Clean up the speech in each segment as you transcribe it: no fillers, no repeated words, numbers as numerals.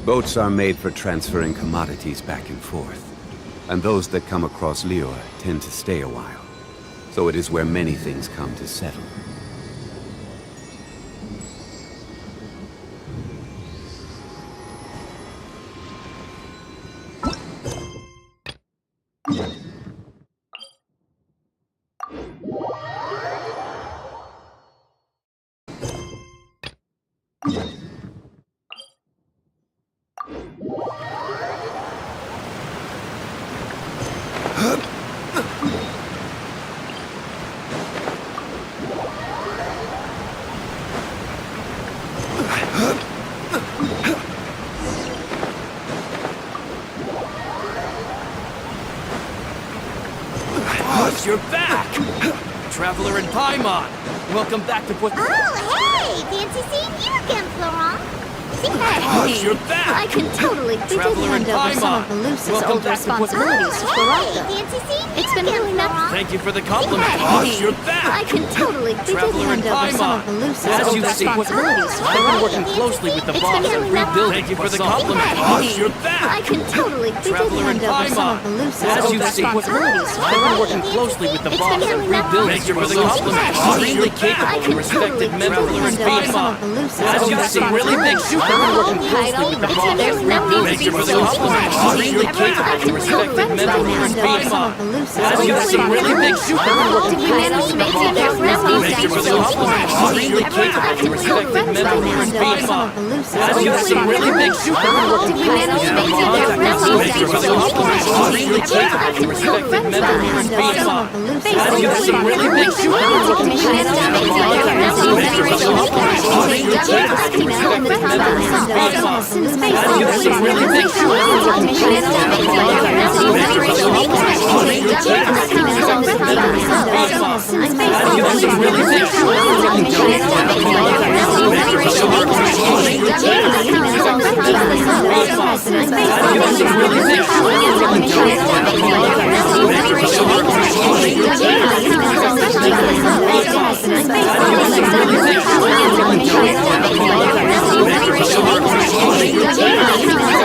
Boats are made for transferring commodities back and forth. And those that come across Lior tend to stay a while. So it is where many things come to settle. You're back! Traveler in Paimon! Welcome back to Put. Oh, hey! Fancy seeing you again, Florent. Hey, you're back! I can totally Traveler in hand over some of Paimon! Melusa's Welcome old back to Put. responsibilities to Florent. Fancy seeing you It's been again, really nice. Florent. Thank you for the compliment! Hey, You're back! I can totally Traveler in hand over some of Paimon! Melusa's As old you see, responsibilities to I've been Florent. working closely with the It's boss been on really nice. rebuilding. Thank you for the compliment! Hey, You're back! I can totally Traveler in hand over some of Paimon! Melusa's As old you see, responsibilities to I've been Florent. working closely with the It's boss been on really nice. rebuilding. Thank you for the compliment! Extremely capable I and can respected totally traveler in hand over some Paimon! of Melusa's As old you see, really big responsibilities. shoot. I've been working closely with the boss on There's no need rebuilding. to Thank you be for the so compliment! smart. Extremely capable I and can respected totally member in hand over some of Paimon! Melusa's As old you see, really big responsibilities. shoot. I've been working Did we manage closely to with the make boss it there? on rebuilding. Thank you for the compliment! Extremely capable I and can respected totally member in hand over some Paimon! of Melusa's As old you see, really big responsibilities. shoot. I've been working Did we manage to make it there? Thank you for the compliment! Extremely capable and respected member in Paimon! As you see, really big shoot. I've been working closely with the boss on rebuilding. Thank you for the compliment! Extremely capable and respected member in Paimon! As you see, really big shoot. I've been working closely with the boss on rebuilding. Thank you for the compliment! Extremely capable and respected member in Paimon! As you see, really big shoot. I've been working closely with the boss on rebuilding. Thank you for the compliment! Extremely capable and respected member in Paimon! As you see, really big shoot. I've been working closely with the boss on rebuilding. Thank you for the compliment! Extremely capable and respected member in Paimon! As you see, really big shoot. I've been working closely with the boss on rebuilding. Thank you for the compliment! Extremely capable and respected member in Paimon! As you see, really big shoot. I've been working closely with the boss on rebuilding. Thank you for the compliment! Extremely capable and respected member in Paimon! As you see, really big shoot. I've been working closely with the boss on rebuilding. Thank you for the compliment! Extremely capable and respected member in Paimon! As you see, really big shoot. I've been working closely with the boss on rebuilding. Thank you for the compliment! Extremely capable and respected member in Paimon! As you see, really big shoot. I've been working closely with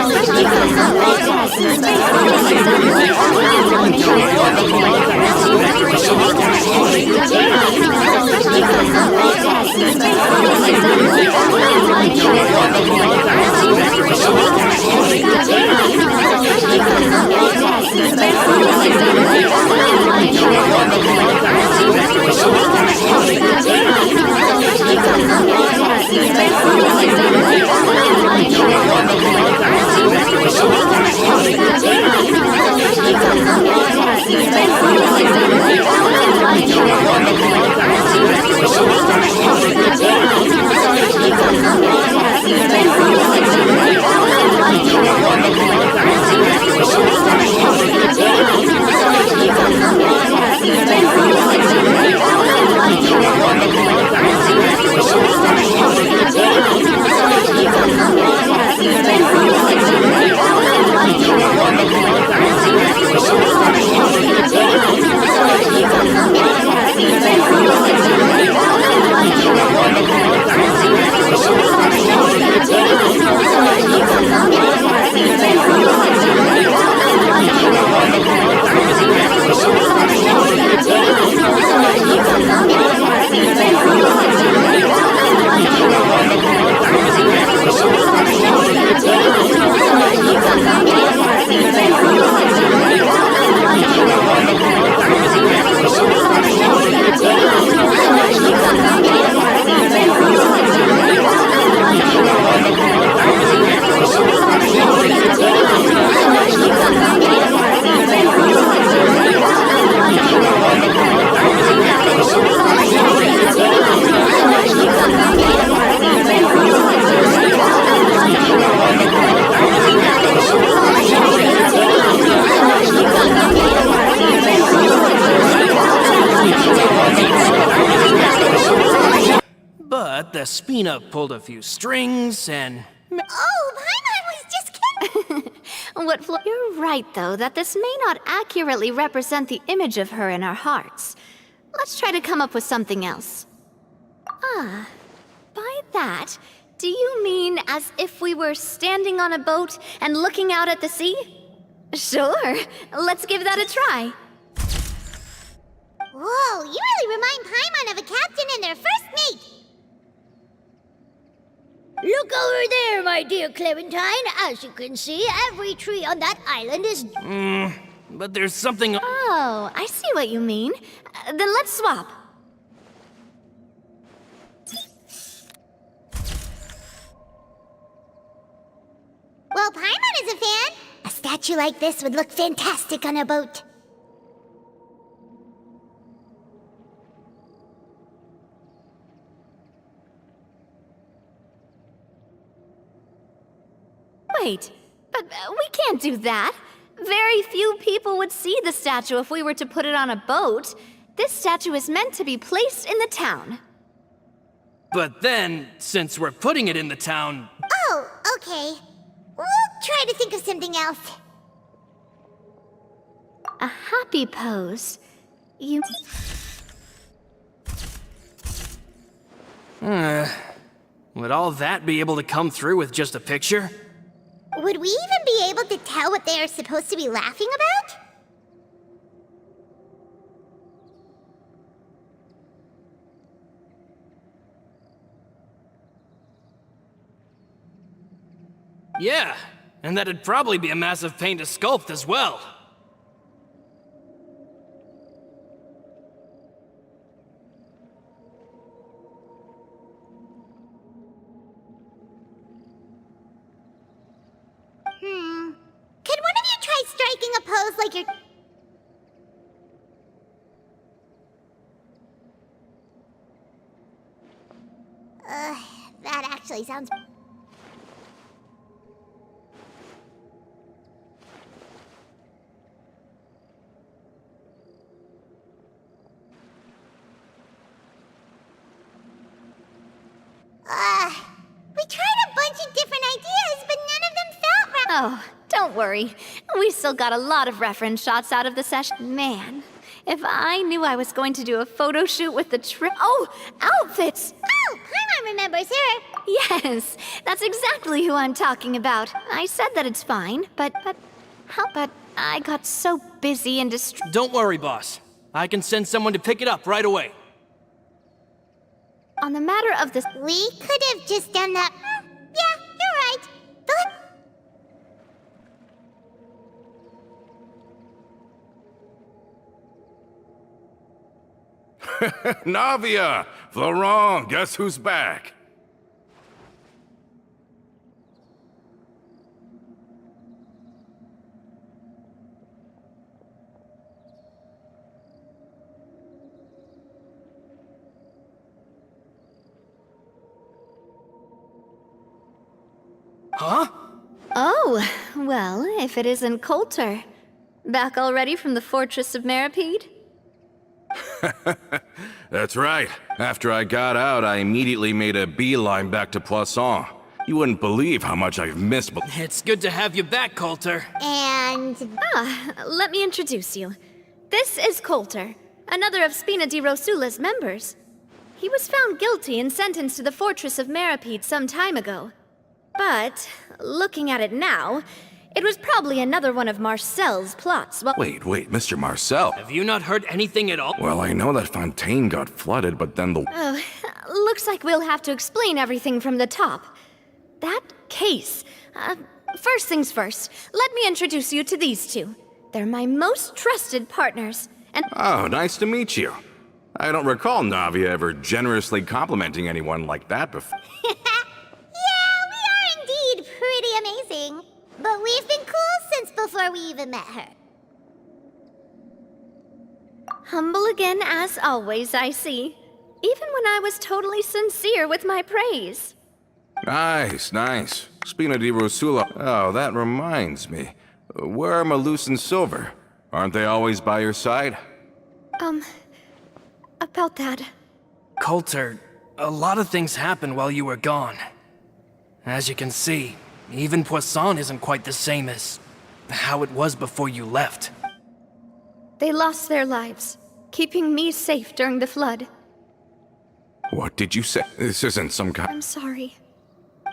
the boss on rebuilding. Thank you for the compliment! Extremely capable and respected member in Paimon! As you see, really big shoot. I've been working closely with the boss on rebuilding. Thank you for the compliment! Extremely capable and respected member in Paimon! As you see, really big shoot. I've been working closely with the boss on rebuilding. Thank you for the compliment! Extremely capable and respected member in Paimon! As you see, really big shoot. I've been working closely with the boss on rebuilding. Thank you for the compliment! Extremely capable and respected member in Paimon! As you see, really big shoot. I've been working closely with the boss on rebuilding. Thank you for the compliment! Extremely capable and respected member in Paimon! As you see, really big shoot. I've been working closely with the boss on rebuilding. Thank you for the compliment! Extremely capable and respected member in Paimon! As you see, really big shoot. I've been working closely with the boss on rebuilding. Thank you for the compliment! Extremely capable and respected member in Paimon! As you see, really big shoot. I've been working closely with the boss on rebuilding. Thank you for the compliment! Extremely capable and respected member in Paimon! As you see, really big shoot. I've been working closely with the boss on rebuilding. Thank you for the compliment! Extremely capable and respected member in Paimon! As you see, really big shoot. I've been working closely with the boss on rebuilding. Thank you for the compliment! Extremely capable and respected member in Paimon! As you see, really big shoot. I've been working closely with the boss on rebuilding. Thank you for the compliment! Extremely capable and respected member in Paimon! As you see, really big shoot. I've been working closely with the boss on rebuilding. Thank you for the compliment! Extremely capable and respected member in Paimon! As you see, really big shoot. I've been working closely with the boss on rebuilding. Thank you for the compliment! But the Spina pulled a few strings and... Oh, Paimon was just kidding. You're right, though, that this may not accurately represent the image of her in our hearts. Let's try to come up with something else. By that, Do you mean as if we were standing on a boat and looking out at the sea? Sure, let's give that a try. Whoa, you really remind Paimon of a captain and their first mate. Look over there, my dear Clementine. As you can see, every tree on that island is... But there's something... Oh, I see what you mean. Then let's swap. Well, Paimon is a fan. A statue like this would look fantastic on a boat. Wait, but we can't do that. Very few people would see the statue if we were to put it on a boat. This statue is meant to be placed in the town. But then, since we're putting it in the town... Oh, okay. We'll try to think of something else. A happy pose. You... Would all that be able to come through with just a picture? Would we even be able to tell what they are supposed to be laughing about? Yeah, and that'd probably be a massive pain to sculpt as well. Could one of you try striking a pose like you're... that actually sounds... we tried a bunch of different ideas, but none of them felt right. Oh, don't worry. We still got a lot of reference shots out of the session. Man, if I knew I was going to do a photo shoot with the Oh, outfits! Oh, Paimon remembers her. Yes, that's exactly who I'm talking about. I said that it's fine, but I got so busy and distracted. Don't worry, boss. I can send someone to pick it up right away. On the matter of this... We could have just done that. Yeah, you're right. Navia! Florent, guess who's back? Huh? Oh, well, if it isn't Coulter. Back already from the Fortress of Meripede? That's right. After I got out, I immediately made a beeline back to Poisson. You wouldn't believe how much I've missed. It's good to have you back, Coulter. And... Let me introduce you. This is Coulter, another of Spina di Rosula's members. He was found guilty and sentenced to the Fortress of Meripede some time ago. But, looking at it now, it was probably another one of Marcel's plots. Well, Wait, Mr. Marcel. Have you not heard anything at all? Well, I know that Fontaine got flooded, but then the... Oh, looks like we'll have to explain everything from the top. That case. First things first, let me introduce you to these two. They're my most trusted partners, and... Oh, nice to meet you. I don't recall Navia ever generously complimenting anyone like that before. yeah, we are indeed pretty amazing. But we've been cool since before we even met her. Humble again as always, I see. Even when I was totally sincere with my praise. Nice. Spina di Rosula. Oh, that reminds me. Where are Malus and Silver? Aren't they always by your side? About that. Coulter, a lot of things happened while you were gone. As you can see, even Poisson isn't quite the same as how it was before you left. They lost their lives, keeping me safe during the flood. What did you say? This isn't some kind... I'm sorry.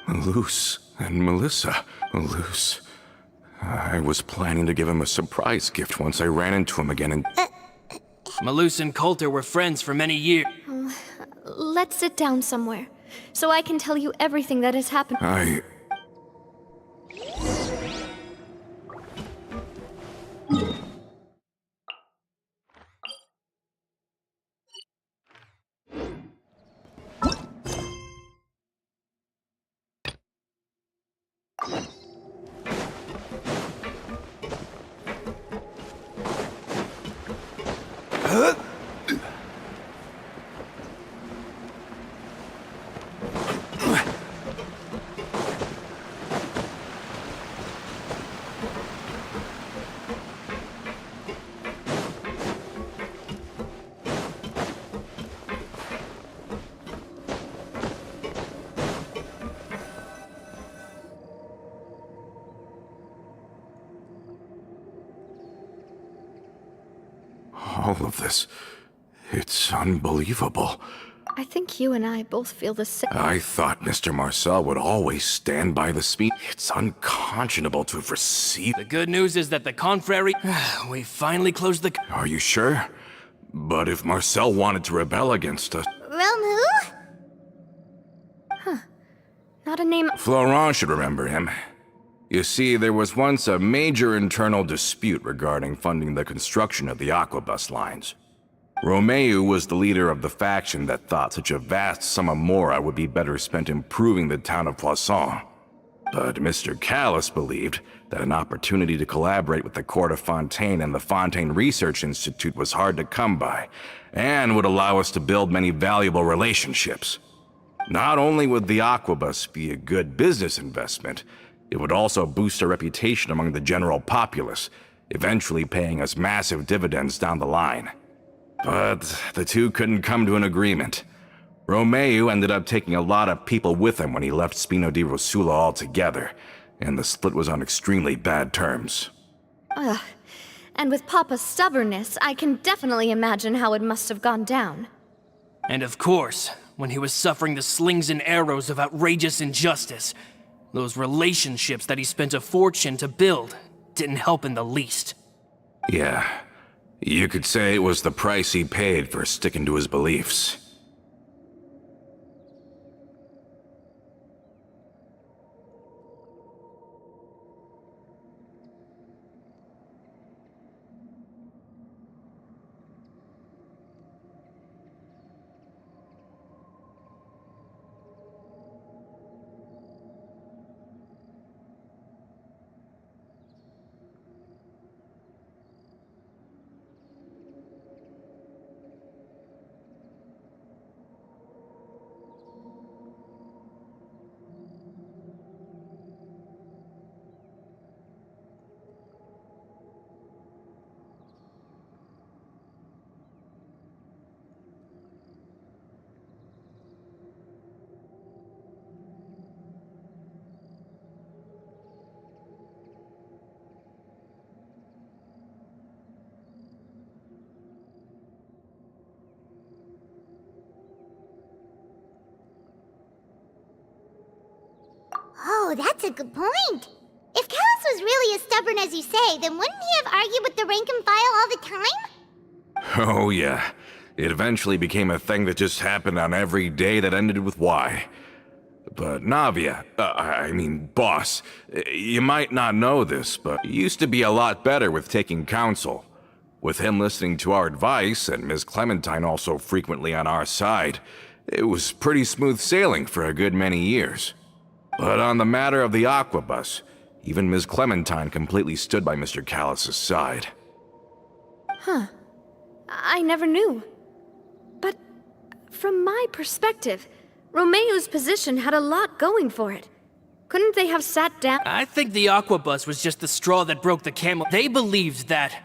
Luce and Melissa. Luce. I was planning to give him a surprise gift once I ran into him again and... Malus and Coulter were friends for many years. Let's sit down somewhere, so I can tell you everything that has happened. All of this, it's unbelievable. I think you and I both feel the same. I thought Mr. Marcel would always stand by the speech. It's unconscionable to have received... The good news is that the Confrérie... we finally closed the... Are you sure? But if Marcel wanted to rebel against us... Rome who? Not a name. Florent should remember him. You see, there was once a major internal dispute regarding funding the construction of the Aquabus lines. Romeu was the leader of the faction that thought such a vast sum of mora would be better spent improving the town of Poisson. But Mr. Callis believed that an opportunity to collaborate with the Court of Fontaine and the Fontaine Research Institute was hard to come by, and would allow us to build many valuable relationships. Not only would the Aquabus be a good business investment, it would also boost our reputation among the general populace, eventually paying us massive dividends down the line. But the two couldn't come to an agreement. Romeu ended up taking a lot of people with him when he left Spino di Rosula altogether, and the split was on extremely bad terms. And with Papa's stubbornness, I can definitely imagine how it must have gone down. And of course, when he was suffering the slings and arrows of outrageous injustice, those relationships that he spent a fortune to build didn't help in the least. Yeah, you could say it was the price he paid for sticking to his beliefs. Oh, that's a good point. If Callis was really as stubborn as you say, then wouldn't he have argued with the rank and file all the time? Oh yeah, it eventually became a thing that just happened on every day that ended with Y. But Navia, boss, you might not know this, but he used to be a lot better with taking counsel. With him listening to our advice, and Ms. Clementine also frequently on our side, it was pretty smooth sailing for a good many years. But on the matter of the Aquabus, even Ms. Clementine completely stood by Mr. Callis' side. I never knew. But from my perspective, Romeu's position had a lot going for it. Couldn't they have sat down? I think the Aquabus was just the straw that broke the camel. They believed that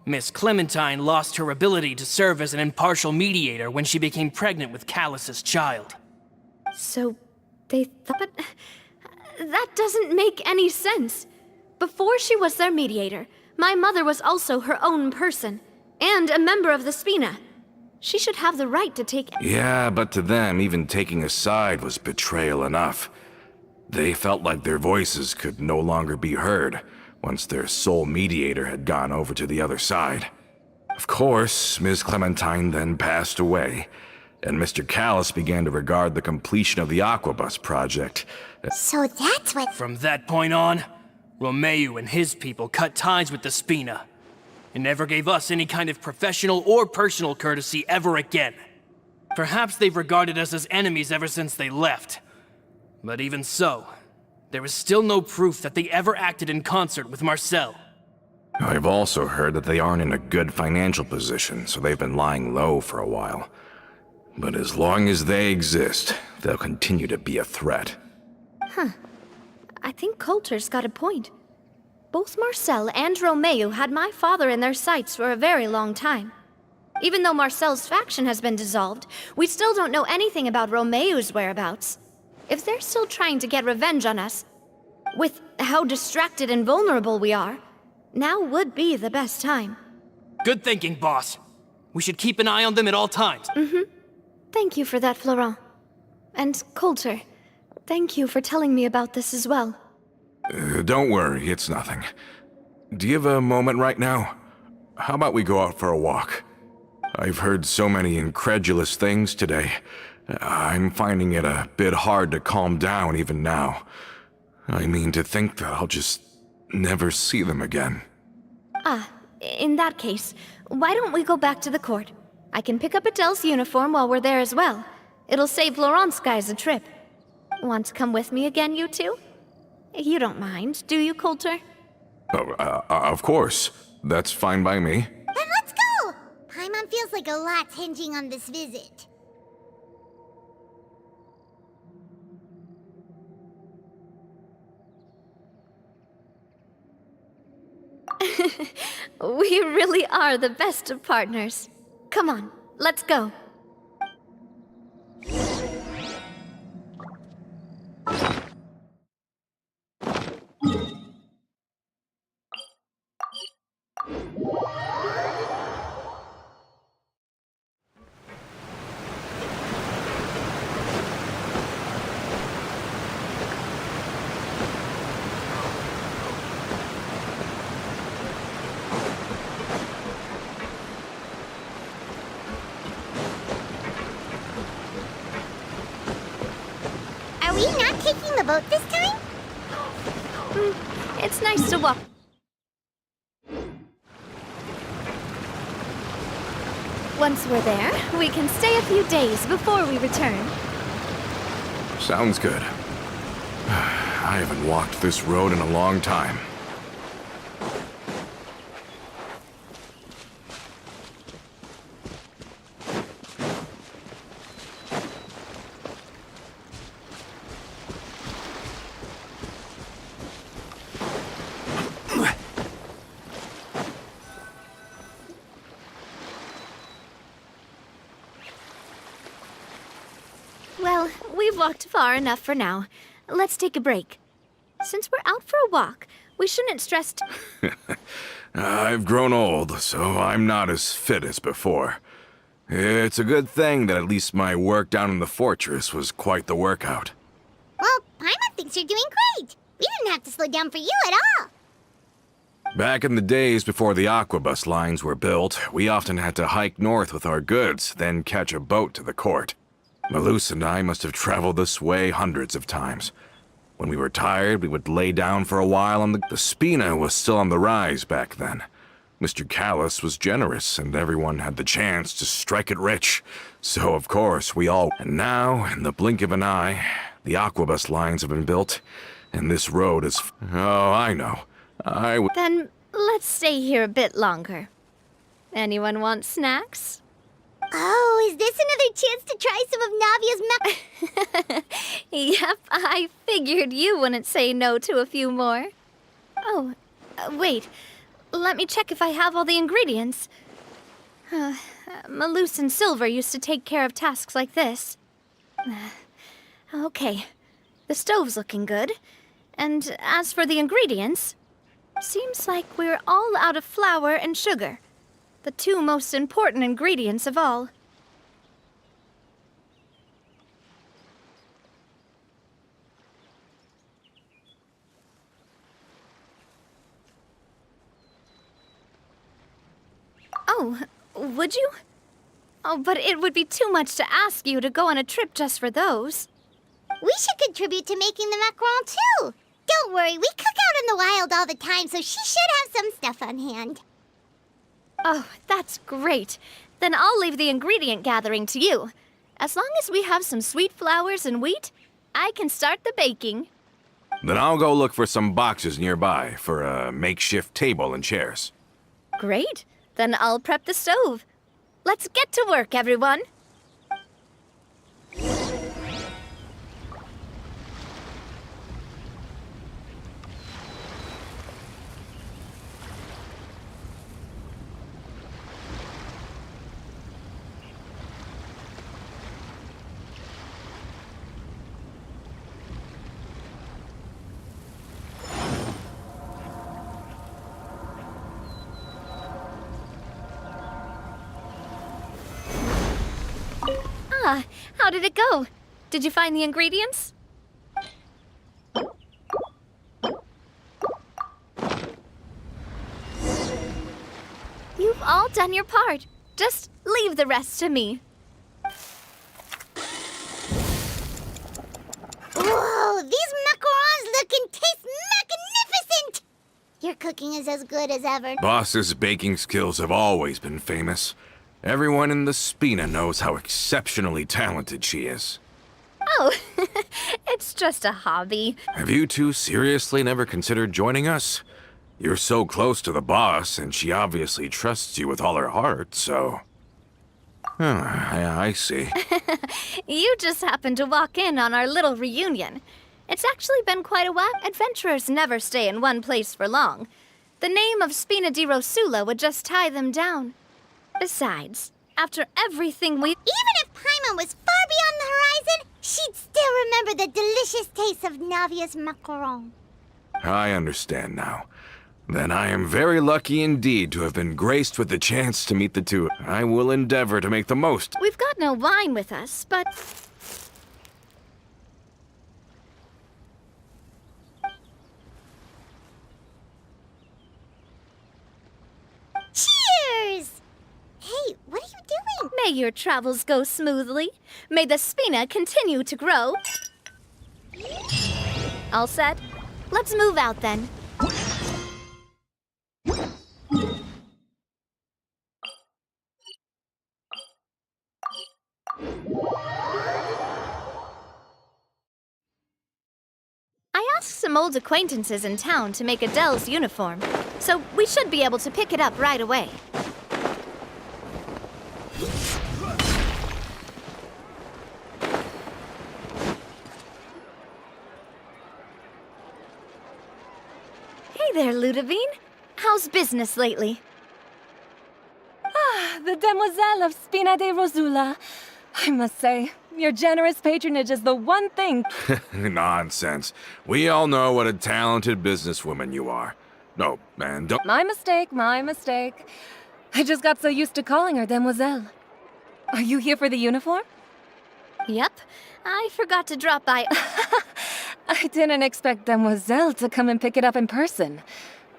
Miss Clementine lost her ability to serve as an impartial mediator when she became pregnant with Callis's child. So they thought... But that doesn't make any sense. Before she was their mediator, my mother was also her own person, and a member of the Spina. She should have the right to take... Yeah, but to them, even taking a side was betrayal enough. They felt like their voices could no longer be heard once their sole mediator had gone over to the other side. Of course, Ms. Clementine then passed away, and Mr. Callis began to regard the completion of the Aquabus project. So that's what... From that point on, Romeu and his people cut ties with the Spina, and never gave us any kind of professional or personal courtesy ever again. Perhaps they've regarded us as enemies ever since they left. But even so, there is still no proof that they ever acted in concert with Marcel. I've also heard that they aren't in a good financial position, so they've been lying low for a while. But as long as they exist, they'll continue to be a threat. I think Coulter's got a point. Both Marcel and Romeu had my father in their sights for a very long time. Even though Marcel's faction has been dissolved, we still don't know anything about Romeu's whereabouts. If they're still trying to get revenge on us, with how distracted and vulnerable we are, now would be the best time. Good thinking, boss. We should keep an eye on them at all times. Thank you for that, Florent. And Coulter, thank you for telling me about this as well. Don't worry, it's nothing. Do you have a moment right now? How about we go out for a walk? I've heard so many incredulous things today. I'm finding it a bit hard to calm down even now. I mean, to think that I'll just never see them again. In that case, why don't we go back to the court? I can pick up Adele's uniform while we're there as well. It'll save Laurent's guys a trip. Want to come with me again, you two? You don't mind, do you, Coulter? Of course. That's fine by me. Then let's go! Paimon feels like a lot's hinging on this visit. We really are the best of partners. Come on, let's go. Are we not taking the boat this time? It's nice to walk. Once we're there, we can stay a few days before we return. Sounds good. I haven't walked this road in a long time. Well, we've walked far enough for now. Let's take a break. Since we're out for a walk, we shouldn't stress I've grown old, so I'm not as fit as before. It's a good thing that at least my work down in the fortress was quite the workout. Well, Paimon thinks you're doing great. We didn't have to slow down for you at all. Back in the days before the Aquabus lines were built, we often had to hike north with our goods, then catch a boat to the court. Malus and I must have traveled this way hundreds of times. When we were tired, we would lay down for a while, and the Spina was still on the rise back then. Mr. Callis was generous, and everyone had the chance to strike it rich. So, of course, we all... And now, in the blink of an eye, the Aquabus lines have been built, and this road is... Oh, I know. Then let's stay here a bit longer. Anyone want snacks? Oh, is this another chance to try some of Navia's Yep, I figured you wouldn't say no to a few more. Oh, wait. Let me check if I have all the ingredients. Malus and Silver used to take care of tasks like this. Okay, the stove's looking good. And as for the ingredients, seems like we're all out of flour and sugar. The two most important ingredients of all. Oh, would you? Oh, but it would be too much to ask you to go on a trip just for those. We should contribute to making the macaron too. Don't worry, we cook out in the wild all the time, so she should have some stuff on hand. Oh, that's great. Then I'll leave the ingredient gathering to you. As long as we have some sweet flowers and wheat, I can start the baking. Then I'll go look for some boxes nearby for a makeshift table and chairs. Great. Then I'll prep the stove. Let's get to work, everyone. How did it go? Did you find the ingredients? You've all done your part. Just leave the rest to me. Whoa, these macarons look and taste magnificent! Your cooking is as good as ever. Boss's baking skills have always been famous. Everyone in the Spina knows how exceptionally talented she is. Oh, it's just a hobby. Have you two seriously never considered joining us? You're so close to the boss, and she obviously trusts you with all her heart, so... I see. You just happened to walk in on our little reunion. It's actually been quite a while. Adventurers never stay in one place for long. The name of Spina di Rosula would just tie them down. Besides, after everything we... Even if Paimon was far beyond the horizon, she'd still remember the delicious taste of Navia's macaron. I understand now. Then I am very lucky indeed to have been graced with the chance to meet the two. I will endeavor to make the most. We've got no wine with us, but... Cheers! Hey, what are you doing? May your travels go smoothly. May the Spina continue to grow. All set? Let's move out then. I asked some old acquaintances in town to make Adele's uniform, so we should be able to pick it up right away. Hey there, Ludovine. How's business lately? The Demoiselle of Spina di Rosula. I must say, your generous patronage is the one thing... Nonsense. We all know what a talented businesswoman you are. No, man, don't... My mistake, my mistake. I just got so used to calling her Demoiselle. Are you here for the uniform? Yep. I forgot to drop by... I didn't expect Demoiselle to come and pick it up in person.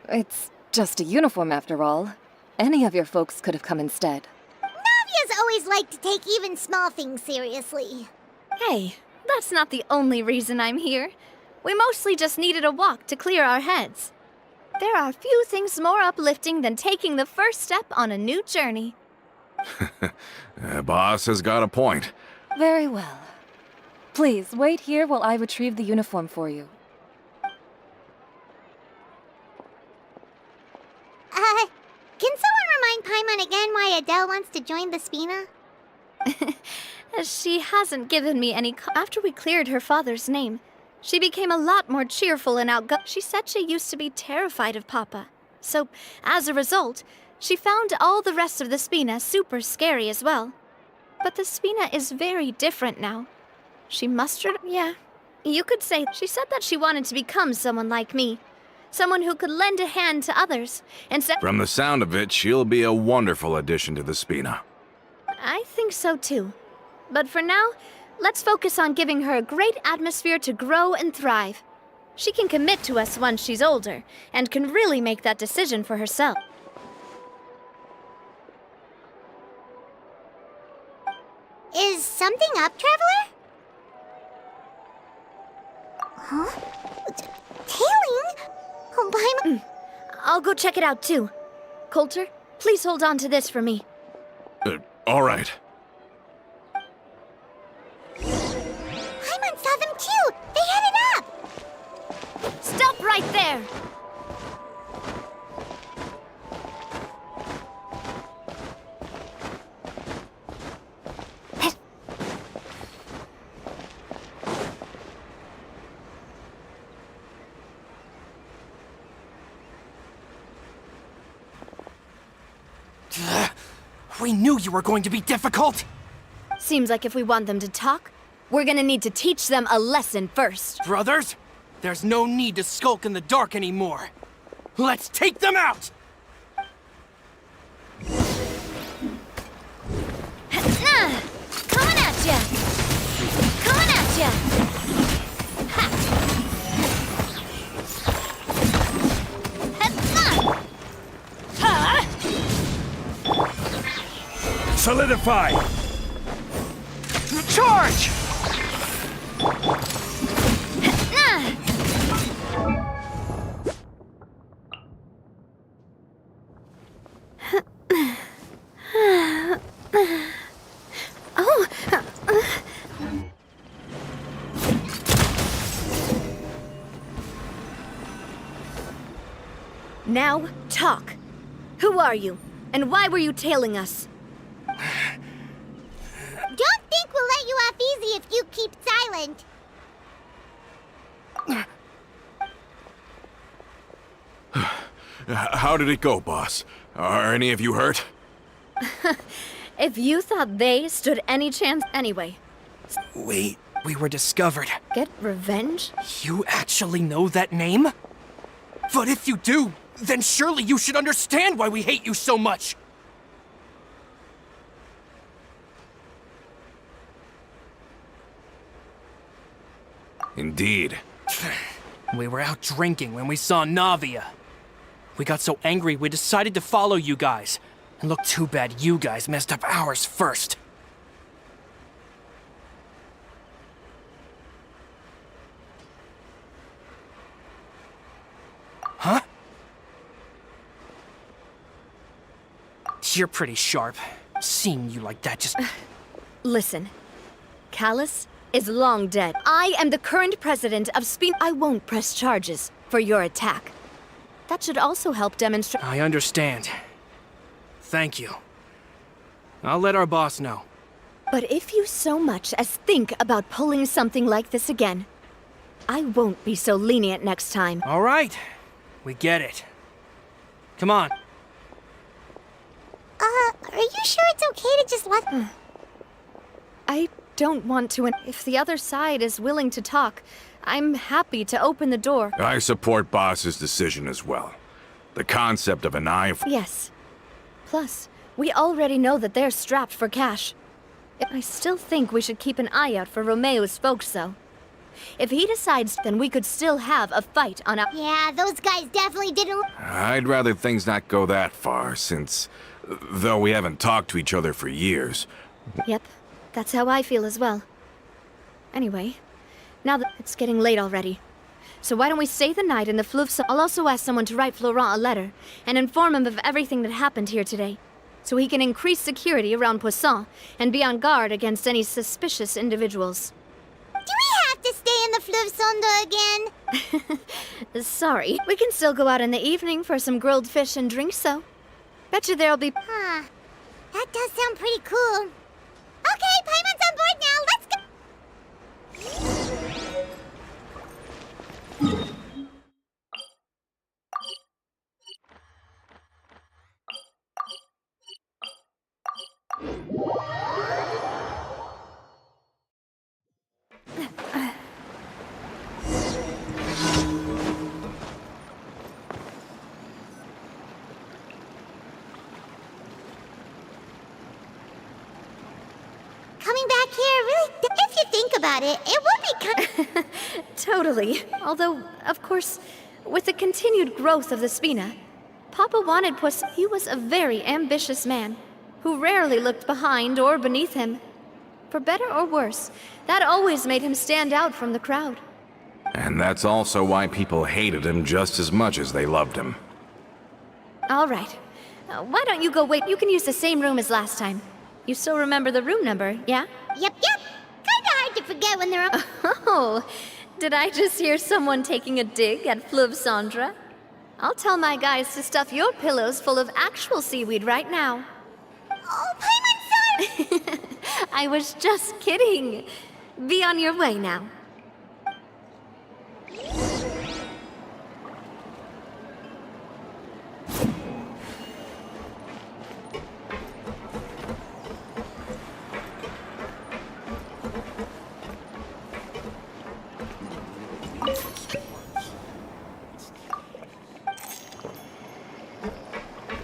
It's just a uniform after all. Any of your folks could have come instead. Navia's always liked to take even small things seriously. Hey, that's not the only reason I'm here. We mostly just needed a walk to clear our heads. There are few things more uplifting than taking the first step on a new journey. Boss has got a point. Very well. Please, wait here while I retrieve the uniform for you. Can someone remind Paimon again why Adele wants to join the Spina? She hasn't given me any... After we cleared her father's name, she became a lot more cheerful and outgoing. She said she used to be terrified of Papa. So, as a result, she found all the rest of the Spina super scary as well. But the Spina is very different now. She mustered... Yeah, you could say... She said that she wanted to become someone like me. Someone who could lend a hand to others, and From the sound of it, she'll be a wonderful addition to the Spina. I think so too. But for now, let's focus on giving her a great atmosphere to grow and thrive. She can commit to us once she's older, and can really make that decision for herself. Is something up, Traveler? Huh? Tailing? Oh, Paimon... I'll go check it out too. Coulter, please hold on to this for me. All right. Paimon saw them too! They headed up! Stop right there! We knew you were going to be difficult! Seems like if we want them to talk, we're gonna need to teach them a lesson first. Brothers, there's no need to skulk in the dark anymore. Let's take them out! Coming at ya! Coming at ya! Solidify! Charge! Oh! Now, talk. Who are you? And why were you tailing us? Don't think we'll let you off easy if you keep silent. How did it go, boss? Are any of you hurt? If you thought they stood any chance anyway, Wait, we were discovered. get revenge? You actually know that name? But if you do, then surely you should understand why we hate you so much! Indeed. We were out drinking when we saw Navia. We got so angry we decided to follow you guys. And look, too bad you guys messed up ours first. Huh? You're pretty sharp. Seeing you like that just... Listen, Callus is long dead. I am the current president of I won't press charges for your attack. That should also help demonstrate. I understand. Thank you. I'll let our boss know. But if you so much as think about pulling something like this again, I won't be so lenient next time. All right. We get it. Come on. Are you sure it's okay to just let... I don't want to. If the other side is willing to talk, I'm happy to open the door. I support boss's decision as well. The concept of an eye for... Yes. Plus, we already know that they're strapped for cash. I still think we should keep an eye out for Romeo's folks, though. If he decides, then we could still have a fight on a... Yeah, those guys definitely didn't... I'd rather things not go that far, since... though we haven't talked to each other for years... Yep, that's how I feel as well. Anyway, now that it's getting late already, so why don't we stay the night in the Floufs? I'll also ask someone to write Florent a letter and inform him of everything that happened here today, so he can increase security around Poisson and be on guard against any suspicious individuals. Do we have to stay in the Floufsonda again? Sorry, we can still go out in the evening for some grilled fish and drinks, though. Betcha there'll be... Huh. That does sound pretty cool. Okay, Paimon's on board now. Let's go. Coming back here, really, if you think about it, it would be kind Totally. Although, of course, with the continued growth of the Spina, Papa wanted He was a very ambitious man, who rarely looked behind or beneath him. For better or worse, that always made him stand out from the crowd. And that's also why people hated him just as much as they loved him. All right. Why don't you go wait? You can use the same room as last time. You still remember the room number, yeah? Yep. Kinda hard to forget when they're... Oh, did I just hear someone taking a dig at Fleuve Cendre? I'll tell my guys to stuff your pillows full of actual seaweed right now. Oh, Paimon-san! I was just kidding. Be on your way now.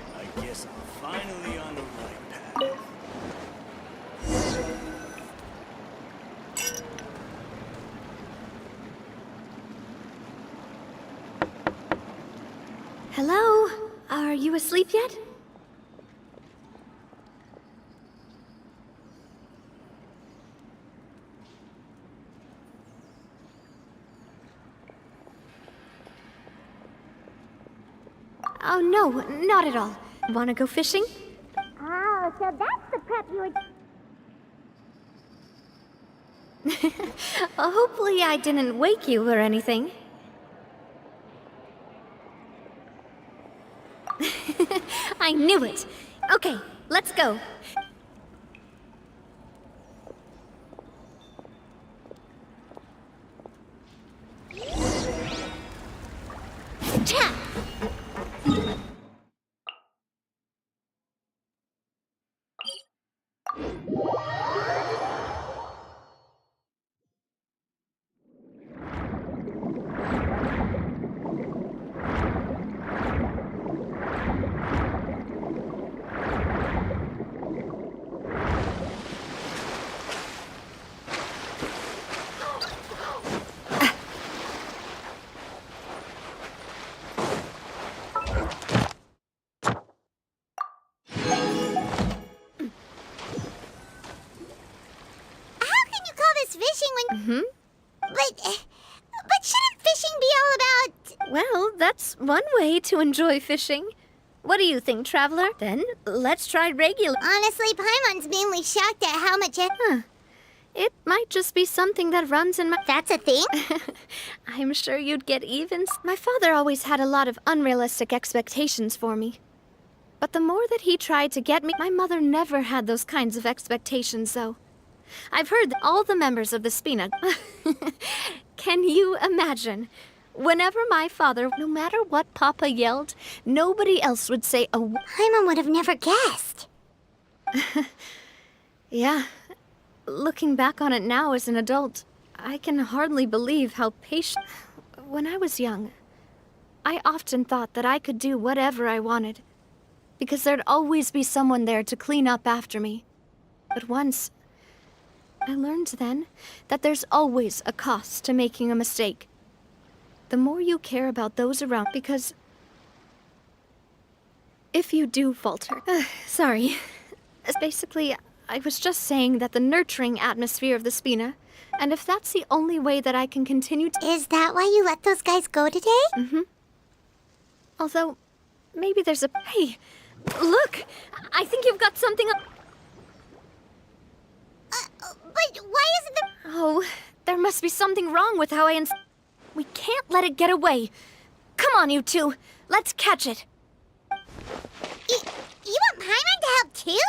I guess I'm finally on the right path. Hello? Are you asleep yet? Oh, no, not at all. Wanna go fishing? Oh, so that's the prep you were... Hopefully I didn't wake you or anything. I knew it. Okay, let's go. Cha! But shouldn't fishing be all about... Well, that's one way to enjoy fishing. What do you think, Traveler? Then, let's try regular... Honestly, Paimon's mainly shocked at how much... It might just be something that runs in my... That's a thing? I'm sure you'd get even... My father always had a lot of unrealistic expectations for me. But the more that he tried to get me... My mother never had those kinds of expectations, though. I've heard that all the members of the Spina... Can you imagine? Whenever my father, no matter what Papa yelled, nobody else would say a... Paimon would have never guessed. Yeah. Looking back on it now as an adult, I can hardly believe how patient... When I was young, I often thought that I could do whatever I wanted, because there'd always be someone there to clean up after me. But once, I learned then that there's always a cost to making a mistake. The more you care about those around, because if you do falter... sorry. Basically, I was just saying that the nurturing atmosphere of the Spina, and if that's the only way that I can continue to... Is that why you let those guys go today? Mm-hmm. Although, maybe there's a... Hey, look! I think you've got something up... But why isn't there... Oh, there must be something wrong with how I We can't let it get away. Come on, you two. Let's catch it. You want Paimon to help too?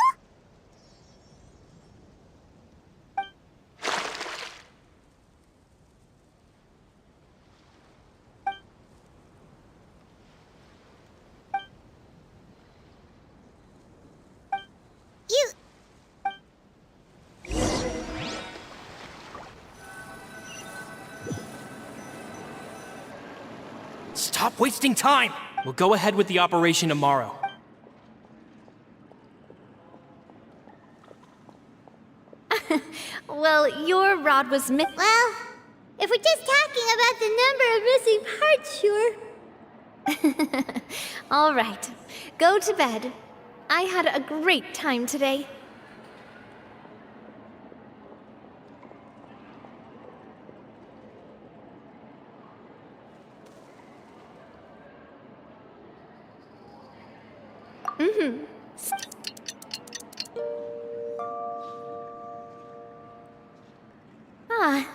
Stop wasting time! We'll go ahead with the operation tomorrow. Well, your rod was Well, if we're just talking about the number of missing parts, sure. All right. Go to bed. I had a great time today.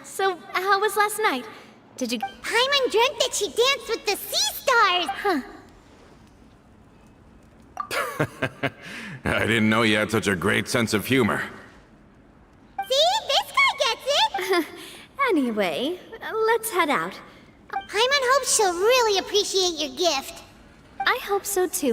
So how was last night? Did you... Paimon dreamt that she danced with the sea stars! Huh. I didn't know you had such a great sense of humor. See? This guy gets it! Anyway, let's head out. Paimon hopes she'll really appreciate your gift. I hope so too.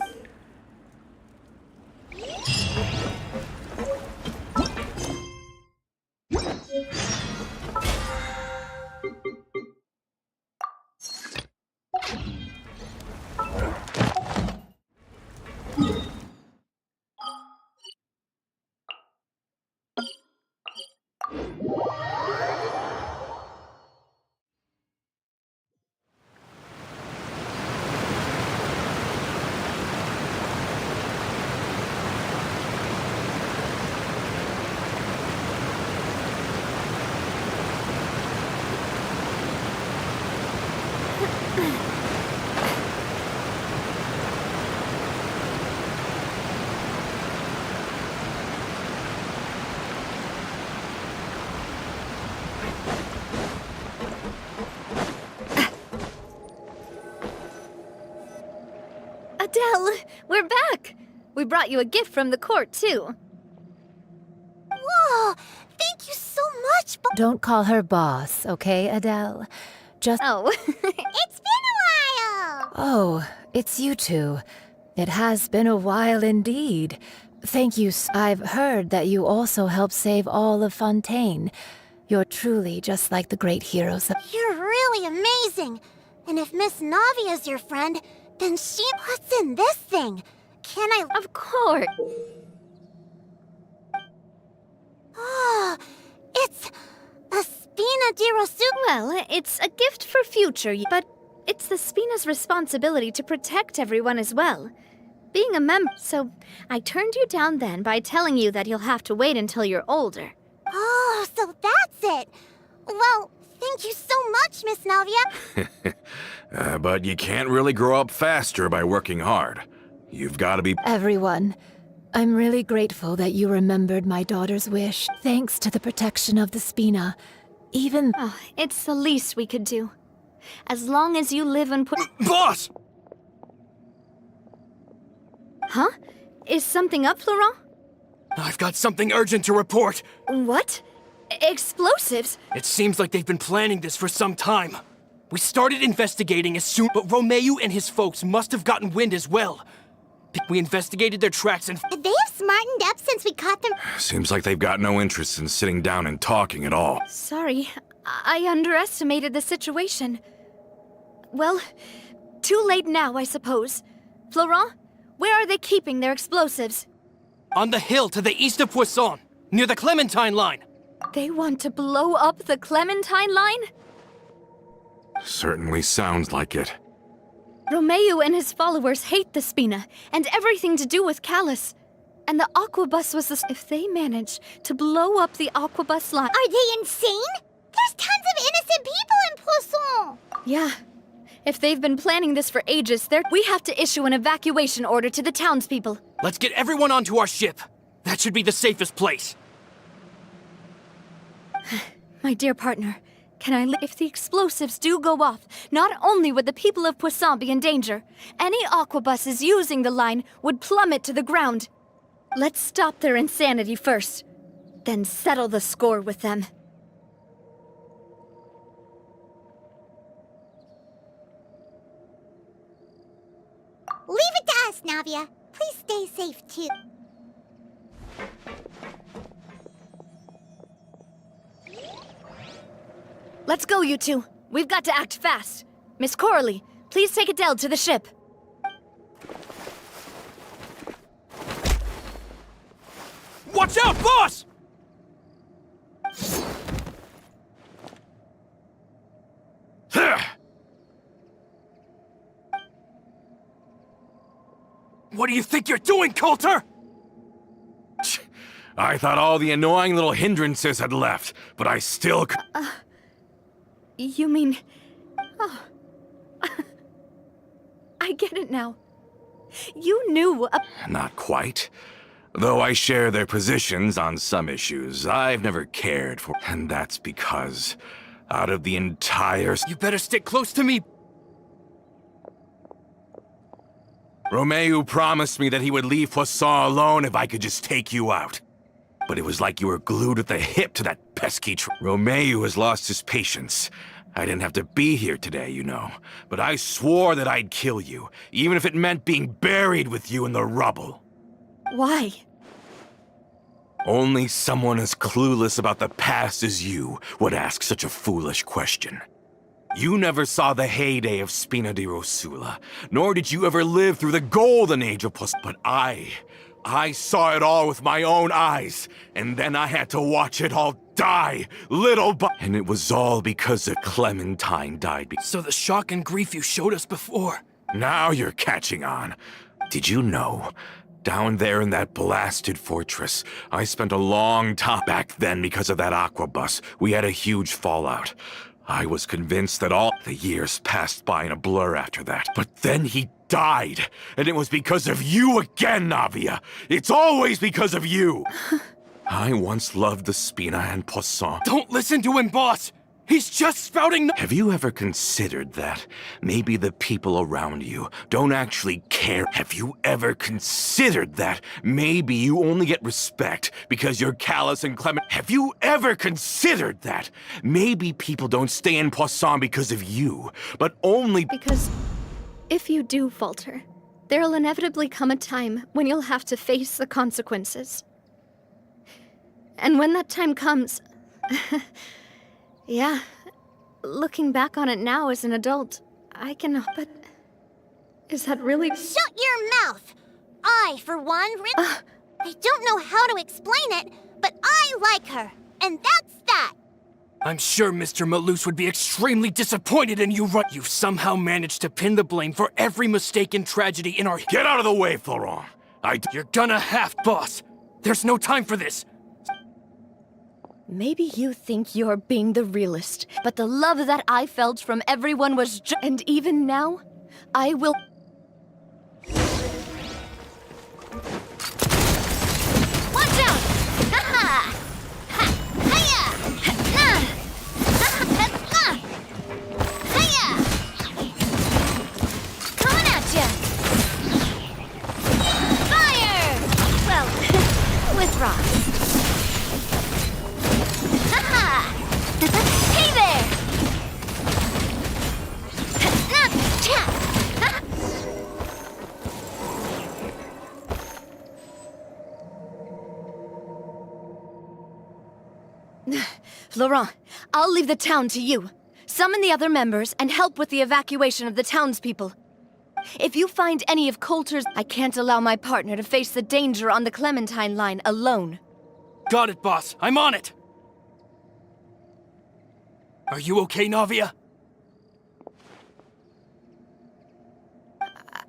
Adele, we're back! We brought you a gift from the court, too. Whoa! Thank you so much, Don't call her boss, okay, Adele? Just... Oh. It's been a while! Oh, it's you two. It has been a while indeed. Thank you. I've heard that you also helped save all of Fontaine. You're truly just like the great heroes of... You're really amazing! And if Miss Navia's your friend, then what's in this thing? Can I... Of course. Oh, it's a Spina di Rosu. Well, it's a gift for future, but it's the Spina's responsibility to protect everyone as well. Being a member, so I turned you down then by telling you that you'll have to wait until you're older. Oh, so that's it. Well, thank you so much, Miss Navia. But you can't really grow up faster by working hard. You've got to be... Everyone, I'm really grateful that you remembered my daughter's wish. Thanks to the protection of the Spina. Even... Oh, it's the least we could do. As long as you live and put... Boss! Huh? Is something up, Florent? I've got something urgent to report. What? Explosives? It seems like they've been planning this for some time. We started investigating as soon, but Romeu and his folks must have gotten wind as well. We investigated their tracks and... They have smartened up since we caught them. Seems like they've got no interest in sitting down and talking at all. Sorry, I underestimated the situation. Well, too late now, I suppose. Florent, where are they keeping their explosives? On the hill to the east of Poisson, near the Clementine line. They want to blow up the Clementine line? Certainly sounds like it. Romeu and his followers hate the Spina, and everything to do with Callus. And the Aquabus was the... If they manage to blow up the Aquabus line... Are they insane? There's tons of innocent people in Poisson! Yeah. If they've been planning this for ages, we have to issue an evacuation order to the townspeople. Let's get everyone onto our ship. That should be the safest place. My dear partner, if the explosives do go off, not only would the people of Poisson be in danger, any aquabuses using the line would plummet to the ground. Let's stop their insanity first, then settle the score with them. Leave it to us, Navia. Please stay safe, too. Let's go, you two. We've got to act fast. Miss Coralie, please take Adele to the ship. Watch out, boss! What do you think you're doing, Coulter? I thought all the annoying little hindrances had left, but I still... You mean... Oh. I get it now. You knew Not quite. Though I share their positions on some issues, I've never cared for... And that's because, out of the entire... You better stick close to me. Romeo promised me that he would leave Poisson alone if I could just take you out. But it was like you were glued at the hip to that pesky Romeo has lost his patience. I didn't have to be here today, you know. But I swore that I'd kill you, even if it meant being buried with you in the rubble. Why? Only someone as clueless about the past as you would ask such a foolish question. You never saw the heyday of Spina di Rosula, nor did you ever live through the golden age of But I saw it all with my own eyes, and then I had to watch it all die, little by... And it was all because of Clementine died. So the shock and grief you showed us before. Now you're catching on. Did you know? Down there in that blasted fortress, I spent a long time back then because of that aquabus. We had a huge fallout. I was convinced that all the years passed by in a blur after that. But then he died, and it was because of you again, Navia. It's always because of you. I once loved the Spina and Poisson. Don't listen to him, boss! He's just spouting. Have you ever considered that maybe the people around you don't actually care? Have you ever considered that maybe you only get respect because you're callous and clement? Have you ever considered that maybe people don't stay in Poisson because of you, but only because if you do falter, there'll inevitably come a time when you'll have to face the consequences. And when that time comes... Yeah, looking back on it now as an adult, I can... But is that really... Shut your mouth! I, for one, I don't know how to explain it, but I like her, and that's that! I'm sure Mr. Malus would be extremely disappointed in you. You've somehow managed to pin the blame for every mistake and tragedy in our... Get out of the way, Florent! You're gonna have, boss! There's no time for this! Maybe you think you're being the realist, but the love that I felt from everyone was and even now, I will... Watch out! Ha-ha! Ha-ha-ya! Ha-na! Ha-ha-ha-na! Ha-ya! Coming at ya! Fire! Well, with Ross. Hey there! Laurent, I'll leave the town to you. Summon the other members and help with the evacuation of the townspeople. If you find any of Coulter's... I can't allow my partner to face the danger on the Clementine line alone. Got it, boss. I'm on it! Are you okay, Navia?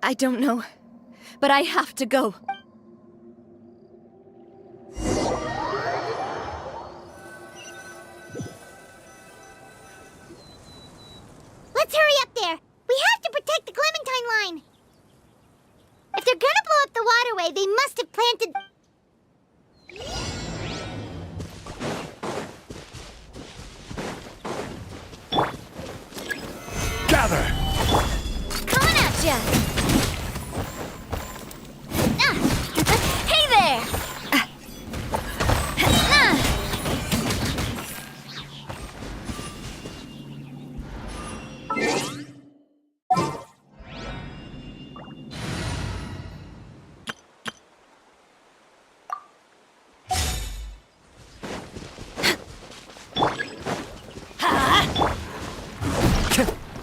I don't know, but I have to go. Let's hurry up there! We have to protect the Clementine line! If they're gonna blow up the waterway, they must have planted... Gather! Coming at ya! Hey there!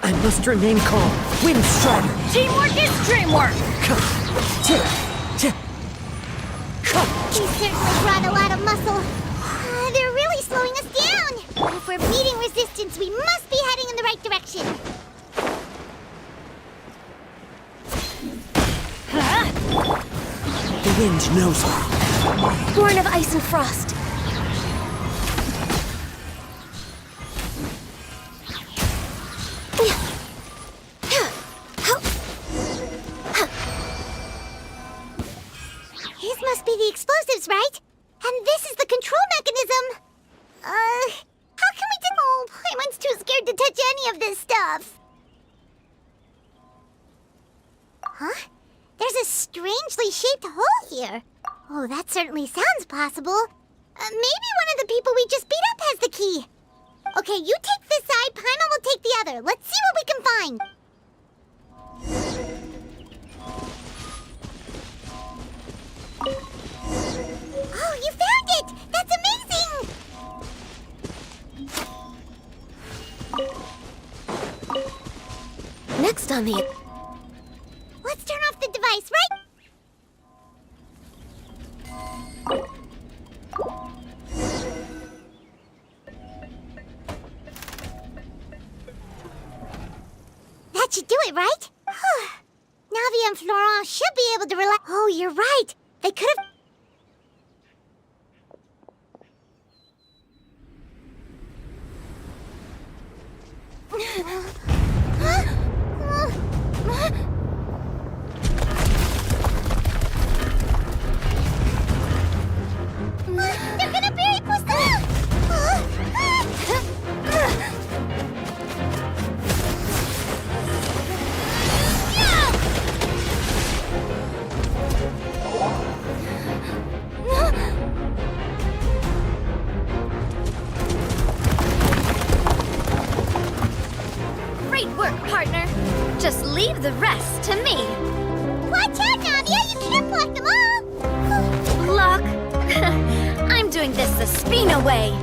I must remain calm. Wind Strider! Teamwork is dreamwork! He certainly brought a lot of muscle. They're really slowing us down! If we're beating resistance, we must be heading in the right direction. The wind knows me. Born of ice and frost. device, right? And this is the control mechanism. How can we do... Oh, Paimon's too scared to touch any of this stuff. Huh? There's a strangely shaped hole here. Oh, that certainly sounds possible. Maybe one of the people we just beat up has the key. Okay, you take this side, Paimon will take the other. Let's see what we can find. Oh, you found it! That's amazing! Next on the... Let's turn off the device, right? That should do it, right? Navia and Florent should be able to relax. Oh, you're right. They could have... They're gonna bury Poisson! Great work, partner. Just leave the rest to me. Watch out, Navia! You can't block them all! Block? I'm doing this the Spina way.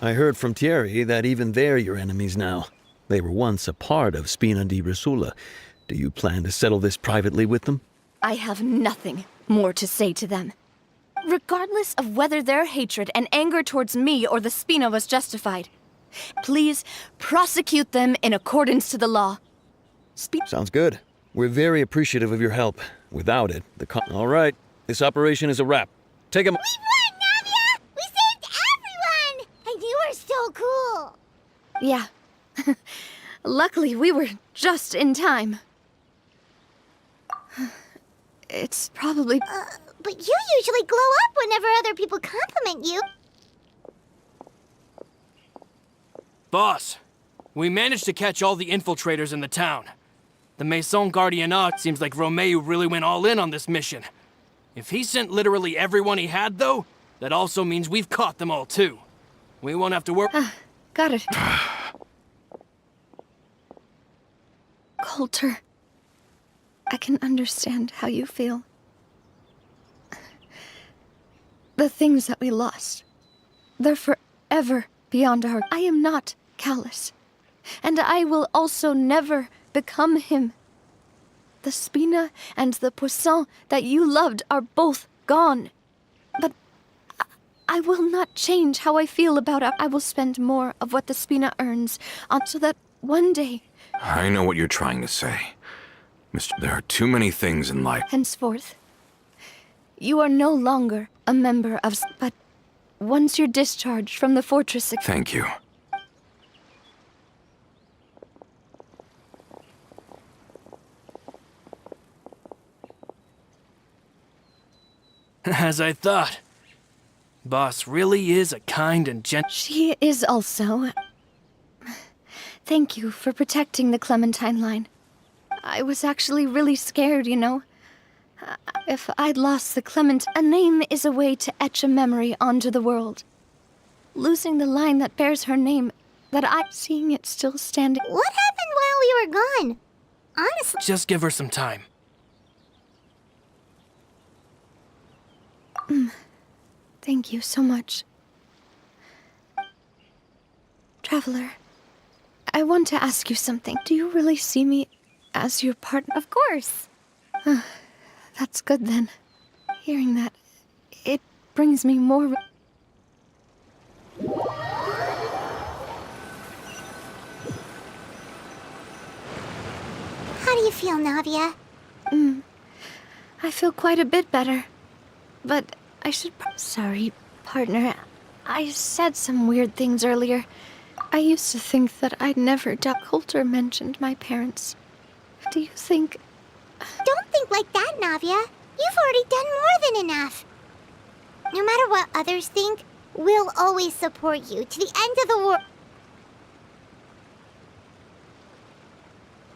I heard from Thierry that even they're your enemies now. They were once a part of Spina di Rosula. Do you plan to settle this privately with them? I have nothing more to say to them. Regardless of whether their hatred and anger towards me or the Spina was justified, please prosecute them in accordance to the law. Sounds good. We're very appreciative of your help. Without it, All right, this operation is a wrap. Take him. We won, Navia! We saved everyone! And you were so cool! Yeah. Luckily, we were just in time. It's probably... But you usually glow up whenever other people compliment you. Boss, we managed to catch all the infiltrators in the town. The Maison Gardiennat seems like Romeo really went all in on this mission. If he sent literally everyone he had, though, that also means we've caught them all, too. We won't have to worry... Got it. Coulter, I can understand how you feel. The things that we lost, they're forever beyond our... I am not callous, and I will also never become him. The Spina and the Poisson that you loved are both gone. But I will not change how I feel about it. I will spend more of what the Spina earns on so that one day... I know what you're trying to say. Mister, there are too many things in life. Henceforth, you are no longer a member of... But once you're discharged from the fortress... Thank you. As I thought. Boss really is a kind and gentle... She is also... Thank you for protecting the Clementine line. I was actually really scared, you know. If I'd lost the Clement, a name is a way to etch a memory onto the world. Losing the line that bears her name, seeing it still standing. What happened while we were gone? Honestly. Just give her some time. Thank you so much. Traveler, I want to ask you something. Do you really see me as your partner? Of course. That's good then. Hearing that, it brings me more... How do you feel, Navia? I feel quite a bit better. But I should... Sorry, partner. I said some weird things earlier. I used to think that I'd never doubt. Coulter mentioned my parents. Do you think... Don't think like that, Navia. You've already done more than enough. No matter what others think, we'll always support you to the end of the world.